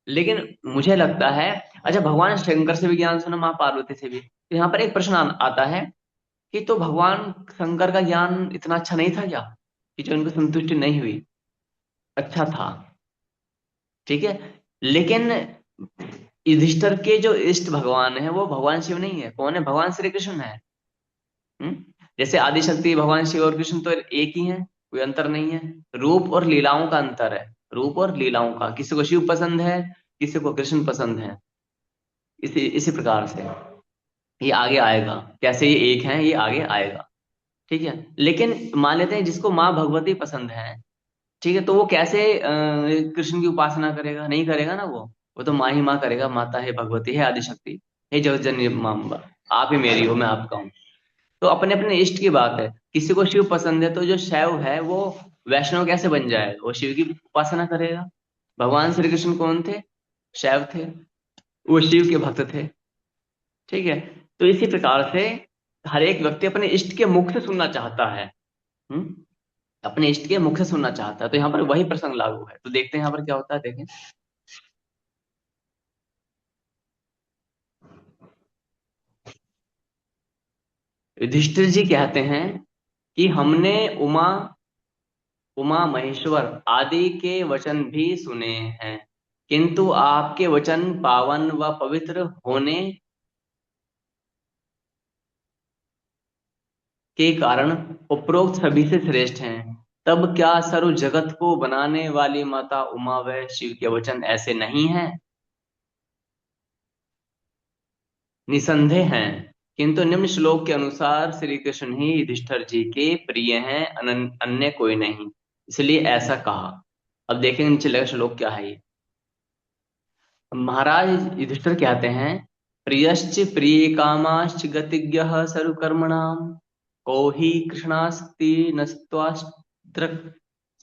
लेकिन मुझे लगता है, अच्छा भगवान शंकर से भी ज्ञान सुना, माँ पार्वती से भी, तो यहाँ पर एक प्रश्न आता है कि तो भगवान शंकर का ज्ञान इतना अच्छा नहीं था क्या, कि जो इनको संतुष्टि नहीं हुई? अच्छा था, ठीक है, लेकिन युधिष्ठिर के जो इष्ट भगवान है वो भगवान शिव नहीं है, कौन है? भगवान श्री कृष्ण है। जैसे आदि शक्ति भगवान शिव और कृष्ण तो एक ही है, कोई अंतर नहीं है। रूप और लीलाओं का अंतर है, रूप और लीलाओं का, किसी को शिव पसंद है, किसी को कृष्ण पसंद है। इसी इसी प्रकार से ये आगे आएगा, कैसे ये एक है ये आगे आएगा, ठीक है। लेकिन मान लेते हैं जिसको माँ भगवती पसंद है, ठीक है, तो वो कैसे कृष्ण की उपासना करेगा? नहीं करेगा ना, वो तो माँ ही माँ करेगा, माता है भगवती है आदिशक्ति, हे जगत जननी माँ अम्बा, आप ही मेरी हो, मैं आपका हूँ। तो अपने अपने इष्ट की बात है, किसी को शिव पसंद है तो जो शैव है वो वैष्णव कैसे बन जाए? वो शिव की उपासना करेगा। भगवान श्री कृष्ण कौन थे? शैव थे, वो शिव के भक्त थे, ठीक है। तो इसी प्रकार से हर एक व्यक्ति अपने इष्ट के मुख से सुनना चाहता है। हम्म अपने इष्ट के मुख से सुनना चाहता है, तो यहाँ पर वही प्रसंग लागू है। तो देखते हैं यहाँ पर क्या होता है, देखें। युधिष्ठिर जी कहते हैं कि हमने उमा उमा महेश्वर आदि के वचन भी सुने हैं, किंतु आपके वचन पावन व पवित्र होने के कारण उपरोक्त सभी से श्रेष्ठ हैं। तब क्या सर्व जगत को बनाने वाली माता उमा व शिव के वचन ऐसे नहीं हैं? निसंदेह हैं, किंतु निम्न श्लोक के अनुसार श्री कृष्ण ही युधिष्ठिर जी के प्रिय हैं, अन्य कोई नहीं, इसलिए ऐसा कहा। अब देखेंगे नीचे लगा श्लोक क्या है ये। महाराज युधिष्ठिर कहते हैं, प्रियश्च प्रिय कामाश्च गतिज्ञ सर्वकर्मणाम, को ही कृष्णास्ति नस्त्वास्त्रक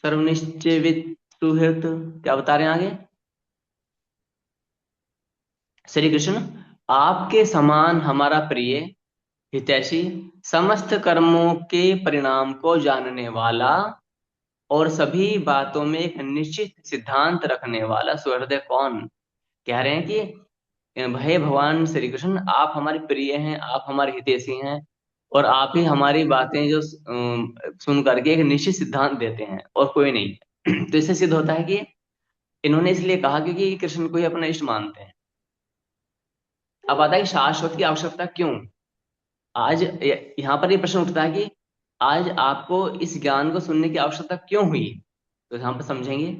सर्वनिश्चयवित् सुहृत। क्या बता रहे हैं आगे? श्री कृष्ण, आपके समान हमारा प्रिय, हितैषी, समस्त कर्मों के परिणाम को जानने वाला और सभी बातों में एक निश्चित सिद्धांत रखने वाला सुहृदय कौन? कह रहे हैं कि हे भगवान श्री कृष्ण, आप हमारे प्रिय हैं, आप हमारे हितैषी हैं, और आप ही हमारी बातें जो सुन करके एक निश्चित सिद्धांत देते हैं, और कोई नहीं है। तो इससे सिद्ध होता है कि इन्होंने इसलिए कहा क्योंकि कृष्ण को ही अपना इष्ट मानते हैं। अब आता है कि शाश्वत की आवश्यकता क्यों? आज यहाँ पर ये प्रश्न उठता है कि आज आपको इस ज्ञान को सुनने की आवश्यकता क्यों हुई? तो यहाँ पर समझेंगे।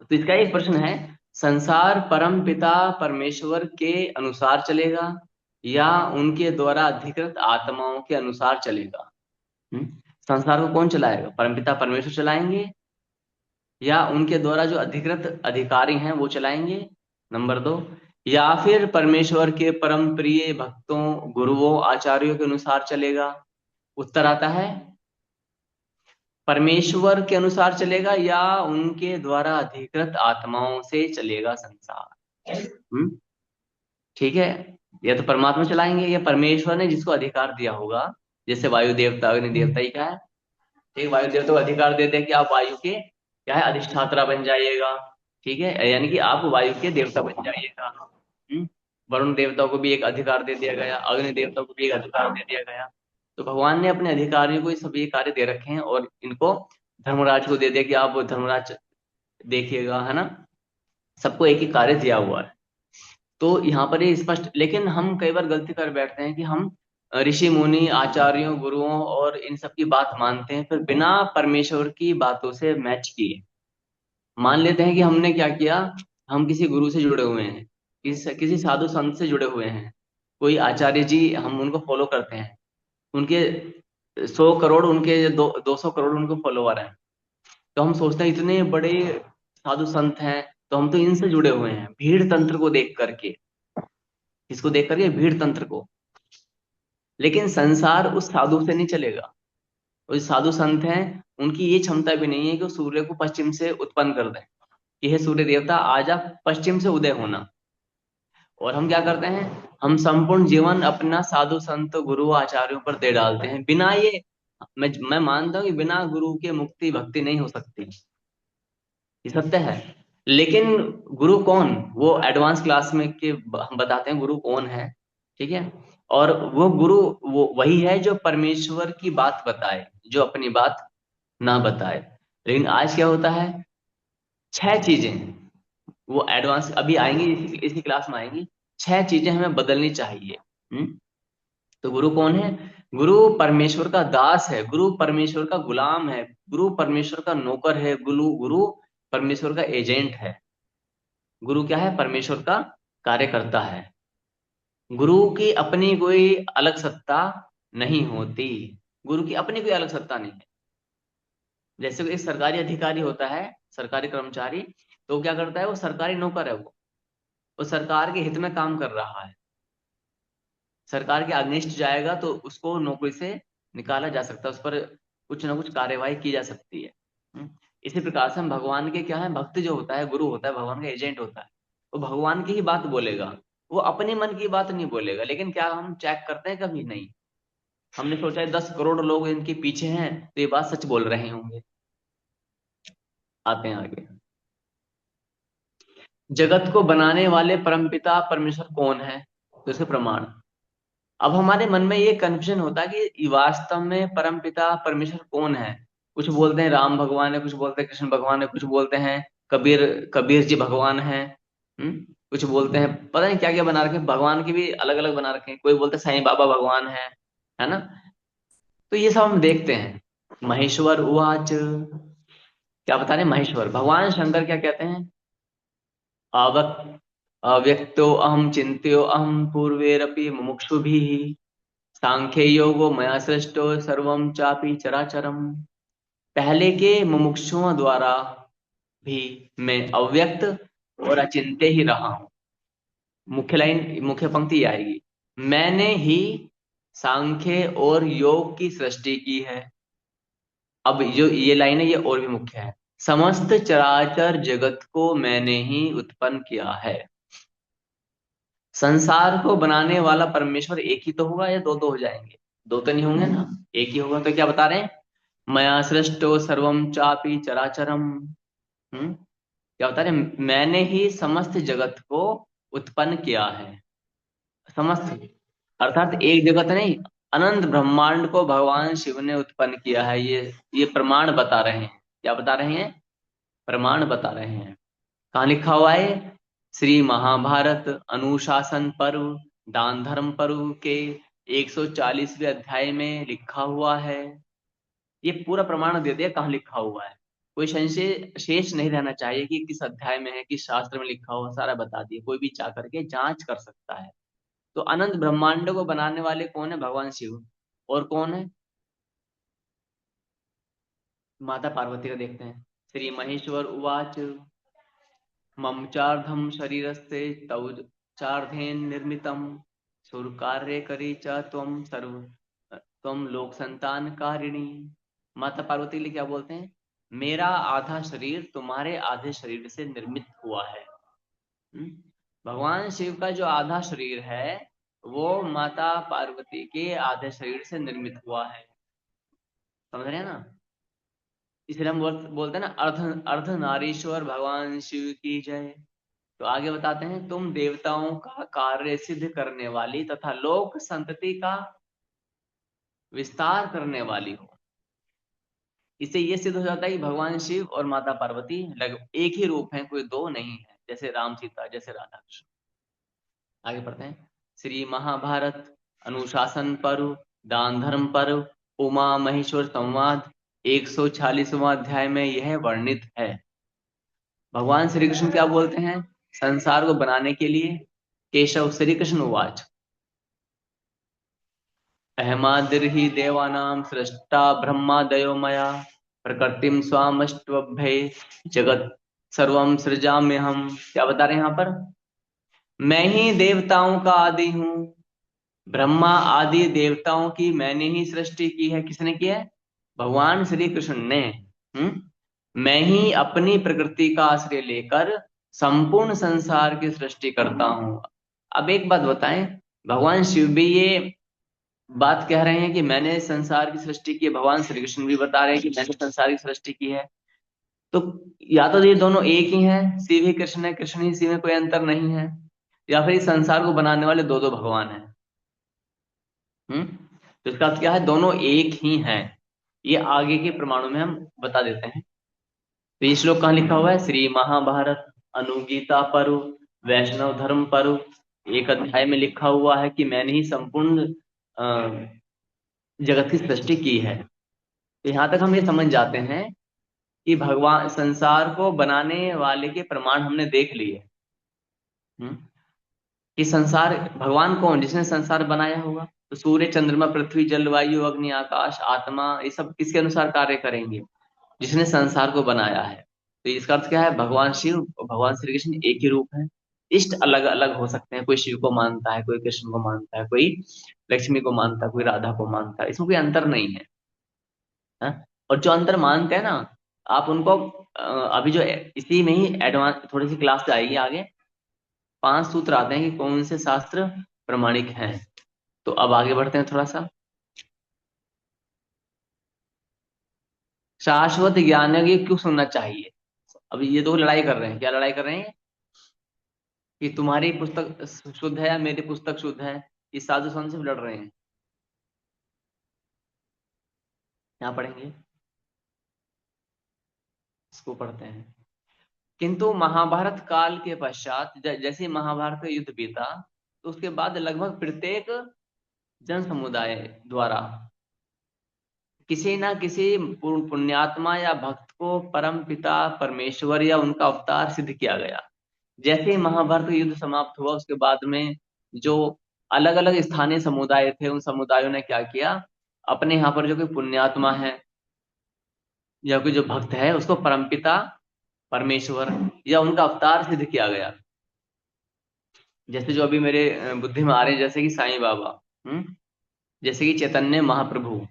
तो इसका एक प्रश्न है, संसार परम पिता परमेश्वर के अनुसार चलेगा या उनके द्वारा अधिकृत आत्माओं के अनुसार चलेगा? हम्म? संसार को कौन चलाएगा? परमपिता परमेश्वर चलाएंगे या उनके द्वारा जो अधिकृत अधिकारी हैं वो चलाएंगे? नंबर दो, या फिर परमेश्वर के परम प्रिय भक्तों गुरुओं आचार्यों के अनुसार चलेगा? उत्तर आता है, परमेश्वर के अनुसार चलेगा या उनके द्वारा अधिकृत आत्माओं से चलेगा संसार। हम्म ठीक है, या तो परमात्मा चलाएंगे या परमेश्वर ने जिसको अधिकार दिया होगा, जैसे वायु देवता अग्नि देवता ही का है, ठीक, वायु देवता को अधिकार दे दे कि आप वायु के क्या है अधिष्ठात्रा बन जाइएगा, ठीक है, यानी कि आप वायु के देवता बन जाइएगा। वरुण देवता को भी एक अधिकार दे दिया गया, अग्नि देवता को भी एक अधिकार दे दिया गया। तो भगवान ने अपने अधिकारियों को ये सभी कार्य दे रखे हैं, और इनको धर्मराज को दे दिया कि आप धर्मराज देखिएगा, है ना। सबको एक ही कार्य दिया हुआ है। तो यहाँ पर ये स्पष्ट, लेकिन हम कई बार गलती कर बैठते हैं कि हम ऋषि मुनि आचार्यों गुरुओं और इन सब की बात मानते हैं, फिर बिना परमेश्वर की बातों से मैच किए मान लेते हैं कि हमने क्या किया, हम किसी गुरु से जुड़े हुए हैं, किसी साधु संत से जुड़े हुए हैं, कोई आचार्य जी, हम उनको फॉलो करते हैं, उनके 100 करोड़, उनके 200 करोड़ उनको फॉलोवर हैं। तो हम सोचते हैं इतने बड़े साधु संत हैं, तो हम तो इनसे जुड़े हुए हैं, भीड़ तंत्र को देख करके। किसको देख करके? भीड़ तंत्र को। लेकिन संसार उस साधु से नहीं चलेगा, और जो साधु संत हैं, उनकी ये क्षमता भी नहीं है कि वो सूर्य को पश्चिम से उत्पन्न कर दें कि हे सूर्य देवता आजा पश्चिम से उदय होना। और हम क्या करते हैं, हम संपूर्ण जीवन अपना साधु संत गुरु आचार्यों पर दे डालते हैं बिना ये, मैं मानता हूँ कि बिना गुरु के मुक्ति भक्ति नहीं हो सकती, ये सत्य है। लेकिन गुरु कौन, वो एडवांस क्लास में के हम बताते हैं गुरु कौन है, ठीक है। और वो गुरु वो वही है जो परमेश्वर की बात बताए, जो अपनी बात ना बताए। लेकिन आज क्या होता है, छह चीजें, वो एडवांस अभी आएंगी, इसी क्लास में आएंगी, छह चीजें हमें बदलनी चाहिए। तो गुरु कौन है, गुरु परमेश्वर का दास है, गुरु परमेश्वर का गुलाम है, गुरु परमेश्वर का नौकर है, गुरु गुरु परमेश्वर का एजेंट है। गुरु क्या है, परमेश्वर का कार्यकर्ता है। गुरु की अपनी कोई अलग सत्ता नहीं होती, गुरु की अपनी कोई अलग सत्ता नहीं है। जैसे कोई एक सरकारी अधिकारी होता है, सरकारी कर्मचारी, तो वो क्या करता है, वो सरकारी नौकर है, वो सरकार के हित में काम कर रहा है। सरकार के अगेंस्ट जाएगा तो उसको नौकरी से निकाला जा सकता है, उस पर कुछ ना कुछ कार्यवाही की जा सकती है। हम्म? इसी प्रकार से हम भगवान के क्या है, भक्त जो होता है, गुरु होता है, भगवान का एजेंट होता है, वो भगवान की ही बात बोलेगा, वो अपने मन की बात नहीं बोलेगा। लेकिन क्या हम चेक करते हैं, कभी नहीं। हमने सोचा है 10 करोड़ लोग इनके पीछे हैं तो ये बात सच बोल रहे होंगे। आते हैं आगे। जगत को बनाने वाले परमपिता परमेश्वर कौन है, तो इसके प्रमाण। अब हमारे मन में ये कंफ्यूजन होता है कि वास्तव में परमपिता परमेश्वर कौन है। कुछ बोलते हैं राम भगवान है, कुछ बोलते हैं कृष्ण भगवान है, कुछ बोलते हैं कबीर कबीर जी भगवान है। कुछ बोलते हैं पता नहीं क्या क्या बना रखे हैं, भगवान के भी अलग अलग बना रखे हैं, कोई बोलते हैं साईं बाबा भगवान है ना। तो ये सब हम देखते हैं। महेश्वर उवाच, क्या बता रहे हैं, महेश्वर भगवान शंकर क्या कहते हैं, अव्यक्तो अहम चिंत्यो अहम पूर्वेरपि मुमुक्षुभिः सांख्य योगो मया सृष्टो सर्वम चापि चराचरम। पहले के मुमुक्षुओं द्वारा भी मैं अव्यक्त और अचिंत्य ही रहा हूं। मुख्य लाइन, मुख्य पंक्ति ये आएगी, मैंने ही सांख्य और योग की सृष्टि की है। अब जो ये लाइन है ये और भी मुख्य है, समस्त चराचर जगत को मैंने ही उत्पन्न किया है। संसार को बनाने वाला परमेश्वर एक ही तो होगा या दो दो हो जाएंगे, दो तो नहीं होंगे ना, एक ही होगा। तो क्या बता रहे हैं, मया सृष्टो सर्वम चापि चराचरम। क्या बता रहे हैं, मैंने ही समस्त जगत को उत्पन्न किया है। समस्त अर्थात एक जगत नहीं, अनंत ब्रह्मांड को भगवान शिव ने उत्पन्न किया है। ये प्रमाण बता रहे हैं। क्या बता रहे हैं, प्रमाण बता रहे हैं। कहाँ लिखा हुआ है, श्री महाभारत अनुशासन पर्व दान धर्म पर्व के 140वें अध्याय में लिखा हुआ है। ये पूरा प्रमाण दे दिया कहाँ लिखा हुआ है, कोई संशय शेष नहीं रहना चाहिए कि किस अध्याय में है, किस शास्त्र में लिखा हुआ, सारा बता दिया, कोई भी जा करके जांच कर सकता है। तो अनंत ब्रह्मांड को बनाने वाले कौन है, भगवान शिव। और कौन है, माता पार्वती का देखते हैं। श्री महेश्वर उवाच, मम चार्धम शरीरस्ते तौ चार्धेन निर्मितम सुरकार्य करी च त्वम सर्व त्वम लोक संतान कारिणी। माता पार्वती के लिए क्या बोलते हैं, मेरा आधा शरीर तुम्हारे आधे शरीर से निर्मित हुआ है। हम्म? भगवान शिव का जो आधा शरीर है वो माता पार्वती के आधे शरीर से निर्मित हुआ है। समझ रहे हैं ना। इसलिए हम बोलते हैं ना, अर्ध अर्ध नारीश्वर भगवान शिव की जय। तो आगे बताते हैं, तुम देवताओं का कार्य सिद्ध करने वाली तथा लोक संतति का विस्तार करने वाली हो। इससे ये सिद्ध हो जाता है कि भगवान शिव और माता पार्वती लगभग एक ही रूप हैं, कोई दो नहीं है, जैसे राम सीता, जैसे राधा कृष्ण। आगे पढ़ते हैं, श्री महाभारत अनुशासन पर्व दान धर्म पर्व उमा महेश्वर संवाद 146वां अध्याय में यह वर्णित है। भगवान श्री कृष्ण क्या बोलते हैं, संसार को बनाने के लिए, केशव श्री कृष्ण उवाच, अहमादिर्हि देवानां सृष्टा ब्रह्मादयो मया प्रकृतिम स्वामष्टभ्ये जगत सर्वम सृजाम्यहम्। क्या बता रहे हैं यहाँ पर, मैं ही देवताओं का आदि हूँ, ब्रह्मा आदि देवताओं की मैंने ही सृष्टि की है। किसने की है, भगवान श्री कृष्ण ने मैं ही अपनी प्रकृति का आश्रय लेकर संपूर्ण संसार की सृष्टि करता हूं। अब एक बात बताएं, भगवान शिव भी ये बात कह रहे हैं कि मैंने संसार की सृष्टि की है, भगवान श्री कृष्ण भी बता रहे हैं कि मैंने संसार की सृष्टि की है। तो या तो ये दोनों एक ही हैं, शिव ही कृष्ण है, कृष्ण ही शिव में, कोई अंतर नहीं है, या फिर इस संसार को बनाने वाले दो दो भगवान हैं। तो इसका अर्थ क्या है, दोनों एक ही हैं। ये आगे के प्रमाणों में हम बता देते हैं। तो ये श्लोक कहाँ लिखा हुआ है, श्री महाभारत अनुगीता परु वैष्णव धर्म परु एक अध्याय में लिखा हुआ है कि मैंने ही संपूर्ण जगत की सृष्टि की है। तो यहां तक हम ये समझ जाते हैं कि भगवान संसार को बनाने वाले के प्रमाण हमने देख लिए। हम्म कि संसार, भगवान कौन, जिसने संसार बनाया होगा? तो सूर्य चंद्रमा पृथ्वी जल वायु अग्नि आकाश आत्मा, ये सब किसके अनुसार कार्य करेंगे? जिसने संसार को बनाया है। तो इसका अर्थ क्या है, भगवान शिव और भगवान श्री कृष्ण एक ही रूप है। इष्ट अलग अलग हो सकते हैं, कोई शिव को मानता है, कोई कृष्ण को मानता है, कोई लक्ष्मी को मानता है, कोई राधा को मानता है, इसमें कोई अंतर नहीं है। हाँ? और जो अंतर मानते हैं ना, आप उनको अभी जो इसी में ही एडवांस थोड़ी सी क्लास आएगी आगे, 5 सूत्र आते हैं कि कौन से शास्त्र प्रमाणिक हैं। तो अब आगे बढ़ते हैं थोड़ा सा। शाश्वत ज्ञान की क्यों सुनना चाहिए? अब ये दो लड़ाई कर रहे हैं, क्या लड़ाई कर रहे हैं? कि तुम्हारी पुस्तक शुद्ध है या मेरी पुस्तक शुद्ध है, इस साधु संत से लड़ रहे हैं। यहाँ पढ़ेंगे, इसको पढ़ते हैं। किंतु महाभारत काल के पश्चात जैसे ही महाभारत का युद्ध बीता, तो उसके बाद लगभग प्रत्येक जन समुदाय द्वारा किसी ना किसी पुण्यात्मा या भक्त को परम पिता परमेश्वर या उनका अवतार सिद्ध किया गया। जैसे ही महाभारत का युद्ध समाप्त हुआ, उसके बाद में जो अलग अलग स्थानीय समुदाय थे, उन समुदायों ने क्या किया, अपने यहाँ पर जो कोई पुण्यात्मा है या कोई जो भक्त है, उसको परमपिता परमेश्वर या उनका अवतार सिद्ध किया गया। जैसे जो अभी मेरे बुद्धि में आ रहे हैं, जैसे कि साईं बाबा, जैसे कि चैतन्य महाप्रभु,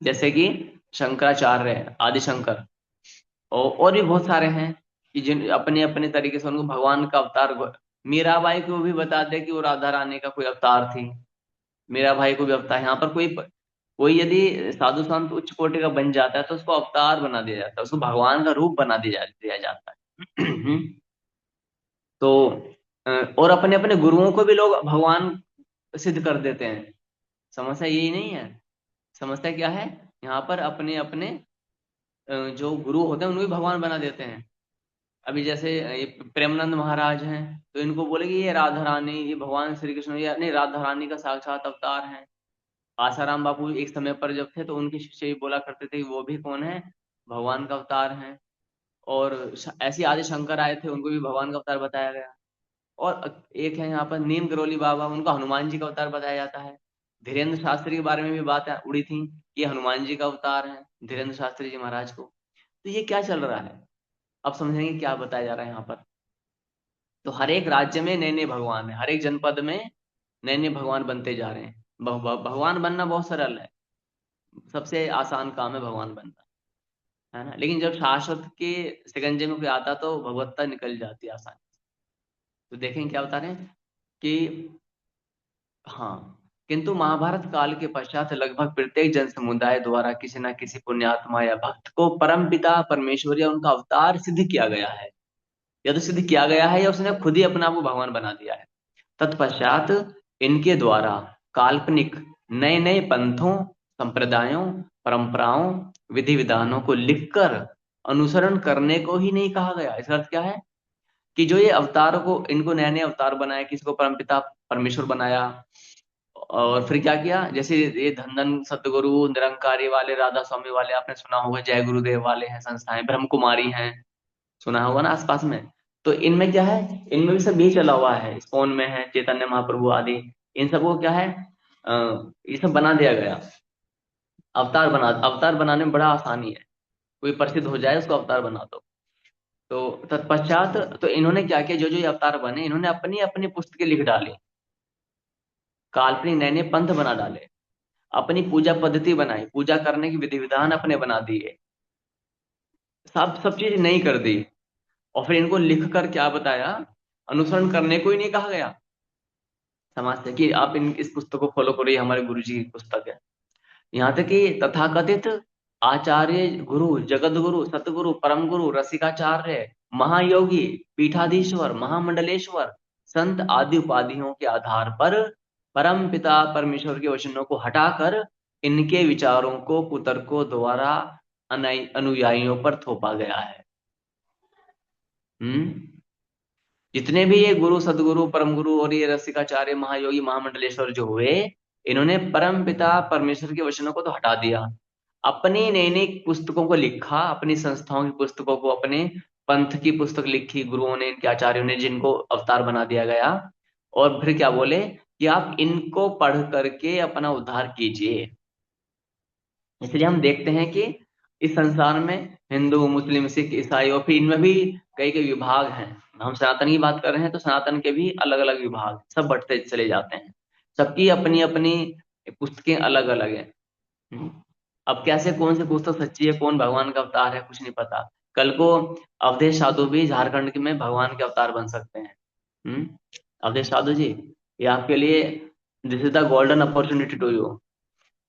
जैसे कि शंकराचार्य आदिशंकर, और भी बहुत सारे हैं कि जिन अपने अपने तरीके से उनको भगवान का अवतार। मीराबाई को भी बता दे कि वो राधा रानी का कोई अवतार थी, मीराबाई को भी अवतार। यहाँ पर कोई कोई यदि साधु संत उच्च कोटि का बन जाता है, तो उसको अवतार बना दिया जाता है, उसको भगवान का रूप बना दिया जाता है। तो और अपने अपने गुरुओं को भी लोग भगवान सिद्ध कर देते हैं। समस्या यही नहीं है। समस्या क्या है, यहाँ पर अपने अपने जो गुरु होते हैं उनको भी भगवान बना देते हैं। अभी जैसे ये प्रेमानंद महाराज हैं, तो इनको बोले कि ये राधा रानी, ये भगवान श्री कृष्ण, या नहीं, राधा रानी का साक्षात अवतार है। आसाराम बापू एक समय पर जब थे, तो उनके शिष्य भी बोला करते थे कि वो भी कौन है, भगवान का अवतार है। और ऐसे आदि शंकर आए थे, उनको भी भगवान का अवतार बताया गया। और एक है यहाँ पर नीम करोली बाबा, उनको हनुमान जी का अवतार बताया जाता है। धीरेन्द्र शास्त्री के बारे में भी बातें उड़ी थी कि ये हनुमान जी का अवतार है, धीरेन्द्र शास्त्री जी महाराज को। तो ये क्या चल रहा है, अब समझेंगे क्या बताया जा रहा है यहाँ पर। तो हर एक राज्य में नए नए भगवान है, हर एक जनपद में नए नए भगवान बनते जा रहे हैं। भगवान बनना बहुत सरल है, सबसे आसान काम है भगवान बनना, है ना। लेकिन जब शाश्वत के शिकंजे में कोई आता, तो भगवत्ता निकल जाती है आसानी से। तो देखें क्या बता रहे हैं कि, हाँ, किंतु महाभारत काल के पश्चात लगभग प्रत्येक जन समुदाय द्वारा किसी न किसी पुण्यात्मा या भक्त को परम पिता परमेश्वर या उनका अवतार सिद्ध किया गया है। या तो सिद्ध किया गया है, या उसने खुद ही अपना वो भगवान बना दिया है। तत्पश्चात इनके द्वारा काल्पनिक नए नए पंथों, संप्रदायों, परंपराओं, विधि विधानों को लिखकर अनुसरण करने को ही नहीं कहा गया। इसका अर्थ क्या है कि जो ये अवतारों को, इनको नए नए अवतार बनाया, किसी को परमपिता परमेश्वर बनाया, और फिर क्या किया, जैसे ये धन सतगुरु निरंकारी वाले, राधा स्वामी वाले, आपने सुना होगा, जय गुरुदेव वाले हैं संस्थाएं, ब्रह्म कुमारी हैं, सुना होगा ना आसपास में। तो इनमें क्या है, इनमें भी सब यही चला हुआ है, इस्कॉन में है चैतन्य महाप्रभु आदि। इन सबको क्या है, ये सब बना दिया गया। अवतार बनाने में बड़ा आसानी है, कोई प्रसिद्ध हो जाए उसको अवतार बना दो। तो तत्पश्चात तो इन्होंने क्या किया, जो जो ये अवतार बने, इन्होंने अपनी अपनी पुस्तकें लिख डाली, काल्पनिक नए नए पंथ बना डाले। अपनी पूजा पद्धति बनाई, पूजा करने की विधि विधान अपने बना दिए, सब सब चीज नहीं कर दी। और फिर इनको लिख कर क्या बताया, अनुसरण करने को ही नहीं कहा गया समाज से कि आप इन इस पुस्तक को फॉलो करो, ये हमारे गुरु जी की पुस्तक है। यहाँ तक कि तथाकथित आचार्य गुरु, जगत गुरु, सतगुरु, परम गुरु, रसिकाचार्य, महायोगी, पीठाधीश्वर, महामंडलेश्वर, संत आदि उपाधियों के आधार पर परम पिता परमेश्वर के वचनों को हटाकर इनके विचारों को कुतर्कों द्वारा अनुयायियों पर थोपा गया है। हम्म। जितने भी ये गुरु, सदगुरु, परम गुरु और ये रसिकाचार्य, महायोगी, महामंडलेश्वर जो हुए, इन्होंने परम पिता परमेश्वर के वचनों को तो हटा दिया, अपनी नई नई पुस्तकों को लिखा, अपनी संस्थाओं की पुस्तकों को, अपने पंथ की पुस्तक लिखी गुरुओं ने, इनके आचार्यों ने, जिनको अवतार बना दिया गया। और फिर क्या बोले कि आप इनको पढ़ करके अपना उद्धार कीजिए। इसलिए हम देखते हैं कि इस संसार में हिंदू, मुस्लिम, सिख, ईसाई और फिर इनमें भी कई कई विभाग हैं। हम सनातन की बात कर रहे हैं तो सनातन के भी अलग अलग विभाग, सब बढ़ते चले जाते हैं, सबकी अपनी अपनी पुस्तकें अलग अलग हैं। हम्म। अब कैसे कौन सी पुस्तक सच्ची है, कौन भगवान का अवतार है, कुछ नहीं पता। कल को अवधेश साधु भी झारखंड के में भगवान के अवतार बन सकते हैं। हम्म। अवधेश साधु जी, ये आपके लिए, this is the golden opportunity to you.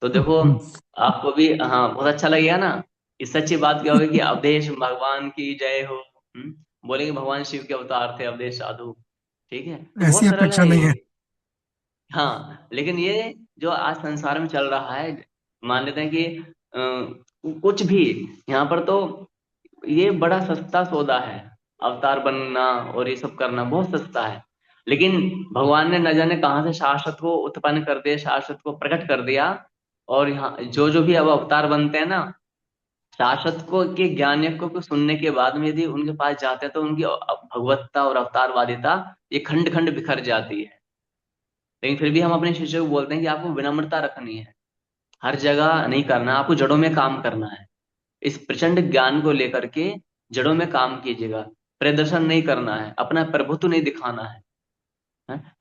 तो देखो, हम्म। आपको भी हाँ बहुत अच्छा लगेगा ना। इस सच्ची बात क्या होगी कि अवधेश भगवान की जय हो। बोलेंगे भगवान शिव के अवतार थे अवधेश साधु। ठीक है, तो ऐसी बहुत सरल अपेक्षा है नहीं ये। है। हाँ, लेकिन ये जो आज संसार में चल रहा है, मान लेते हैं कि कुछ भी, यहाँ पर तो ये बड़ा सस्ता सौदा है, अवतार बनना और ये सब करना बहुत सस्ता है। लेकिन भगवान ने न जाने कहाँ से शाश्वत को उत्पन्न कर दिया, शाश्वत को प्रकट कर दिया। और यहाँ जो जो भी अब अवतार बनते हैं ना, शाश्वत को के ज्ञानियों को सुनने के बाद में यदि उनके पास जाते हैं तो उनकी भगवत्ता और अवतारवादिता ये खंड खंड बिखर जाती है। लेकिन फिर भी हम अपने शिष्यों को बोलते हैं कि आपको विनम्रता रखनी है, हर जगह नहीं करना, आपको जड़ों में काम करना है। इस प्रचंड ज्ञान को लेकर के जड़ों में काम कीजिएगा, प्रदर्शन नहीं करना है, अपना प्रभुत्व नहीं दिखाना है।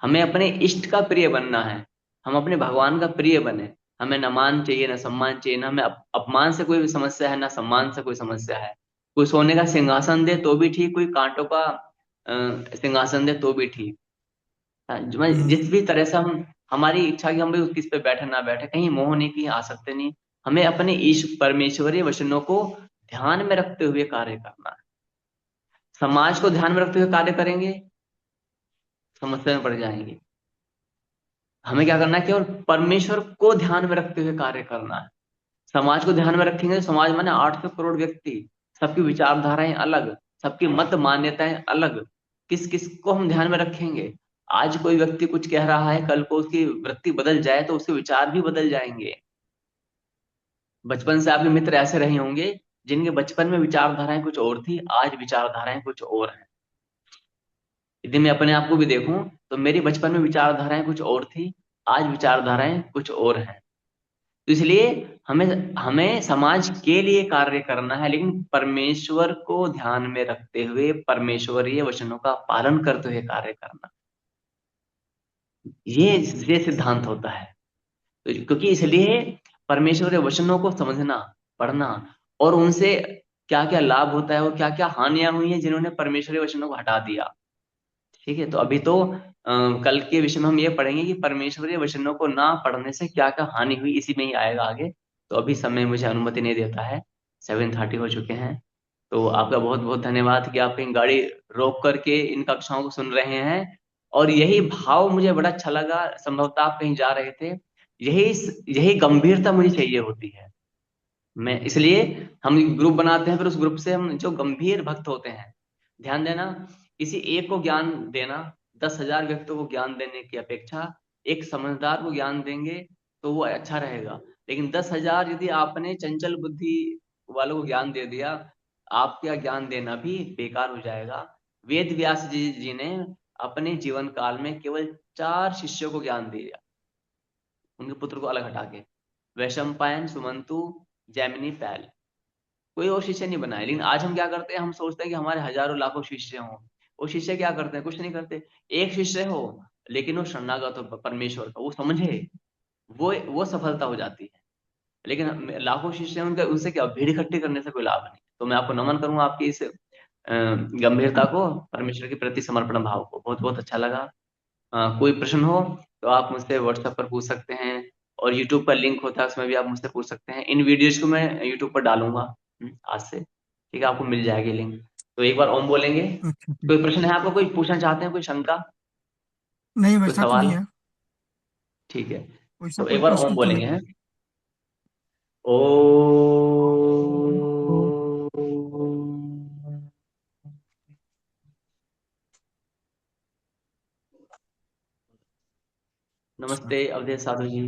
हमें अपने इष्ट का प्रिय बनना है, हम अपने भगवान का प्रिय बने। हमें न मान चाहिए, न सम्मान चाहिए, न हमें अपमान से कोई समस्या है, न सम्मान से कोई समस्या है। कोई सोने का सिंहासन दे तो भी ठीक, कोई कांटों का सिंहासन दे तो भी ठीक। हम्म। जिस भी तरह से हम, हमारी इच्छा कि हम भी किस पे बैठे ना बैठे, कहीं मोह नहीं, कहीं आसक्ति नहीं, हमें अपने ईश परमेश्वरीय वचनों को ध्यान में रखते हुए कार्य करना है। समाज को ध्यान में रखते हुए कार्य करेंगे, समस्या में पड़ जाएंगे। हमें क्या करना है, केवल परमेश्वर को ध्यान में रखते हुए कार्य करना है। समाज को ध्यान में रखेंगे तो समाज माने 800 करोड़ व्यक्ति, सबकी विचारधाराएं अलग, सबकी मत मान्यताएं अलग, किस किस को हम ध्यान में रखेंगे। आज कोई व्यक्ति कुछ कह रहा है, कल को उसकी वृत्ति बदल जाए तो उसके विचार भी बदल जाएंगे। बचपन से आपके मित्र ऐसे रहे होंगे जिनके बचपन में विचारधाराएं कुछ और थी, आज विचारधाराएं कुछ और हैं। यदि मैं अपने आप को भी देखूं तो मेरी बचपन में विचारधाराएं कुछ और थी, आज विचारधाराएं कुछ और हैं। तो इसलिए हमें हमें समाज के लिए कार्य करना है, लेकिन परमेश्वर को ध्यान में रखते हुए, परमेश्वरीय वचनों का पालन करते हुए कार्य करना। ये सिद्धांत होता है। तो क्योंकि इसलिए परमेश्वरीय वचनों को समझना, पढ़ना, और उनसे क्या क्या लाभ होता है और क्या क्या हानियां हुई हैं जिन्होंने परमेश्वरीय वचनों को हटा दिया। ठीक है, तो अभी तो कल के विषय में हम ये पढ़ेंगे कि परमेश्वरीय वचनों को ना पढ़ने से क्या क्या हानि हुई, इसी में ही आएगा आगे। तो अभी समय मुझे अनुमति नहीं देता है, 7:30 हो चुके हैं। तो आपका बहुत बहुत धन्यवाद कि आप कहीं गाड़ी रोक करके इन कक्षाओं को सुन रहे हैं। और यही भाव मुझे बड़ा अच्छा लगा, संभवतः आप कहीं जा रहे थे। यही यही गंभीरता मुझे चाहिए होती है। मैं इसलिए हम ग्रुप बनाते हैं, फिर उस ग्रुप से हम जो गंभीर भक्त होते हैं, ध्यान देना, किसी एक को ज्ञान देना 10,000 व्यक्तियों को ज्ञान देने की अपेक्षा एक समझदार को ज्ञान देंगे तो वो अच्छा रहेगा। लेकिन 10,000 यदि आपने चंचल बुद्धि वालों को ज्ञान दे दिया, आपका ज्ञान देना भी बेकार हो जाएगा। वेद व्यास जी ने अपने जीवन काल में केवल 4 शिष्यों को ज्ञान दिया, उनके पुत्र को अलग हटा के, वैशंपायन, सुमंतु, जैमिनी, पैल। कोई और शिष्य नहीं बनाए। लेकिन आज हम क्या करते हैं, हम सोचते हैं कि हमारे हजारों लाखों शिष्य हों। वो शिष्य क्या करते हैं, कुछ नहीं करते। एक शिष्य हो लेकिन वो शरणागत हो परमेश्वर का, वो समझे, वो सफलता हो जाती है। लेकिन लाखों शिष्य हैं उनका, उनसे क्या भीड़ इकट्ठी करने से कोई लाभ नहीं। तो मैं आपको नमन करूंगा आपकी इस गंभीरता को, परमेश्वर के प्रति समर्पण भाव को। बहुत बहुत अच्छा लगा। कोई प्रश्न हो तो आप मुझसे व्हाट्सएप पर पूछ सकते हैं, और यूट्यूब पर लिंक होता है उसमें भी आप मुझसे पूछ सकते हैं। इन वीडियोज को मैं यूट्यूब पर डालूंगा आज से, ठीक है, आपको मिल जाएगी लिंक। तो एक बार ओम बोलेंगे। अच्छा ठीक। कोई प्रश्न है आपको, कोई पूछना चाहते हैं, कोई शंका, नहीं, कोई वैसा तो नहीं सवाल? है। ठीक है, वैसा तो कोई एक बार ओम प्रश्न तो बोलेंगे नहीं। हैं। ओ अच्छा। नमस्ते अवधेश साधु जी।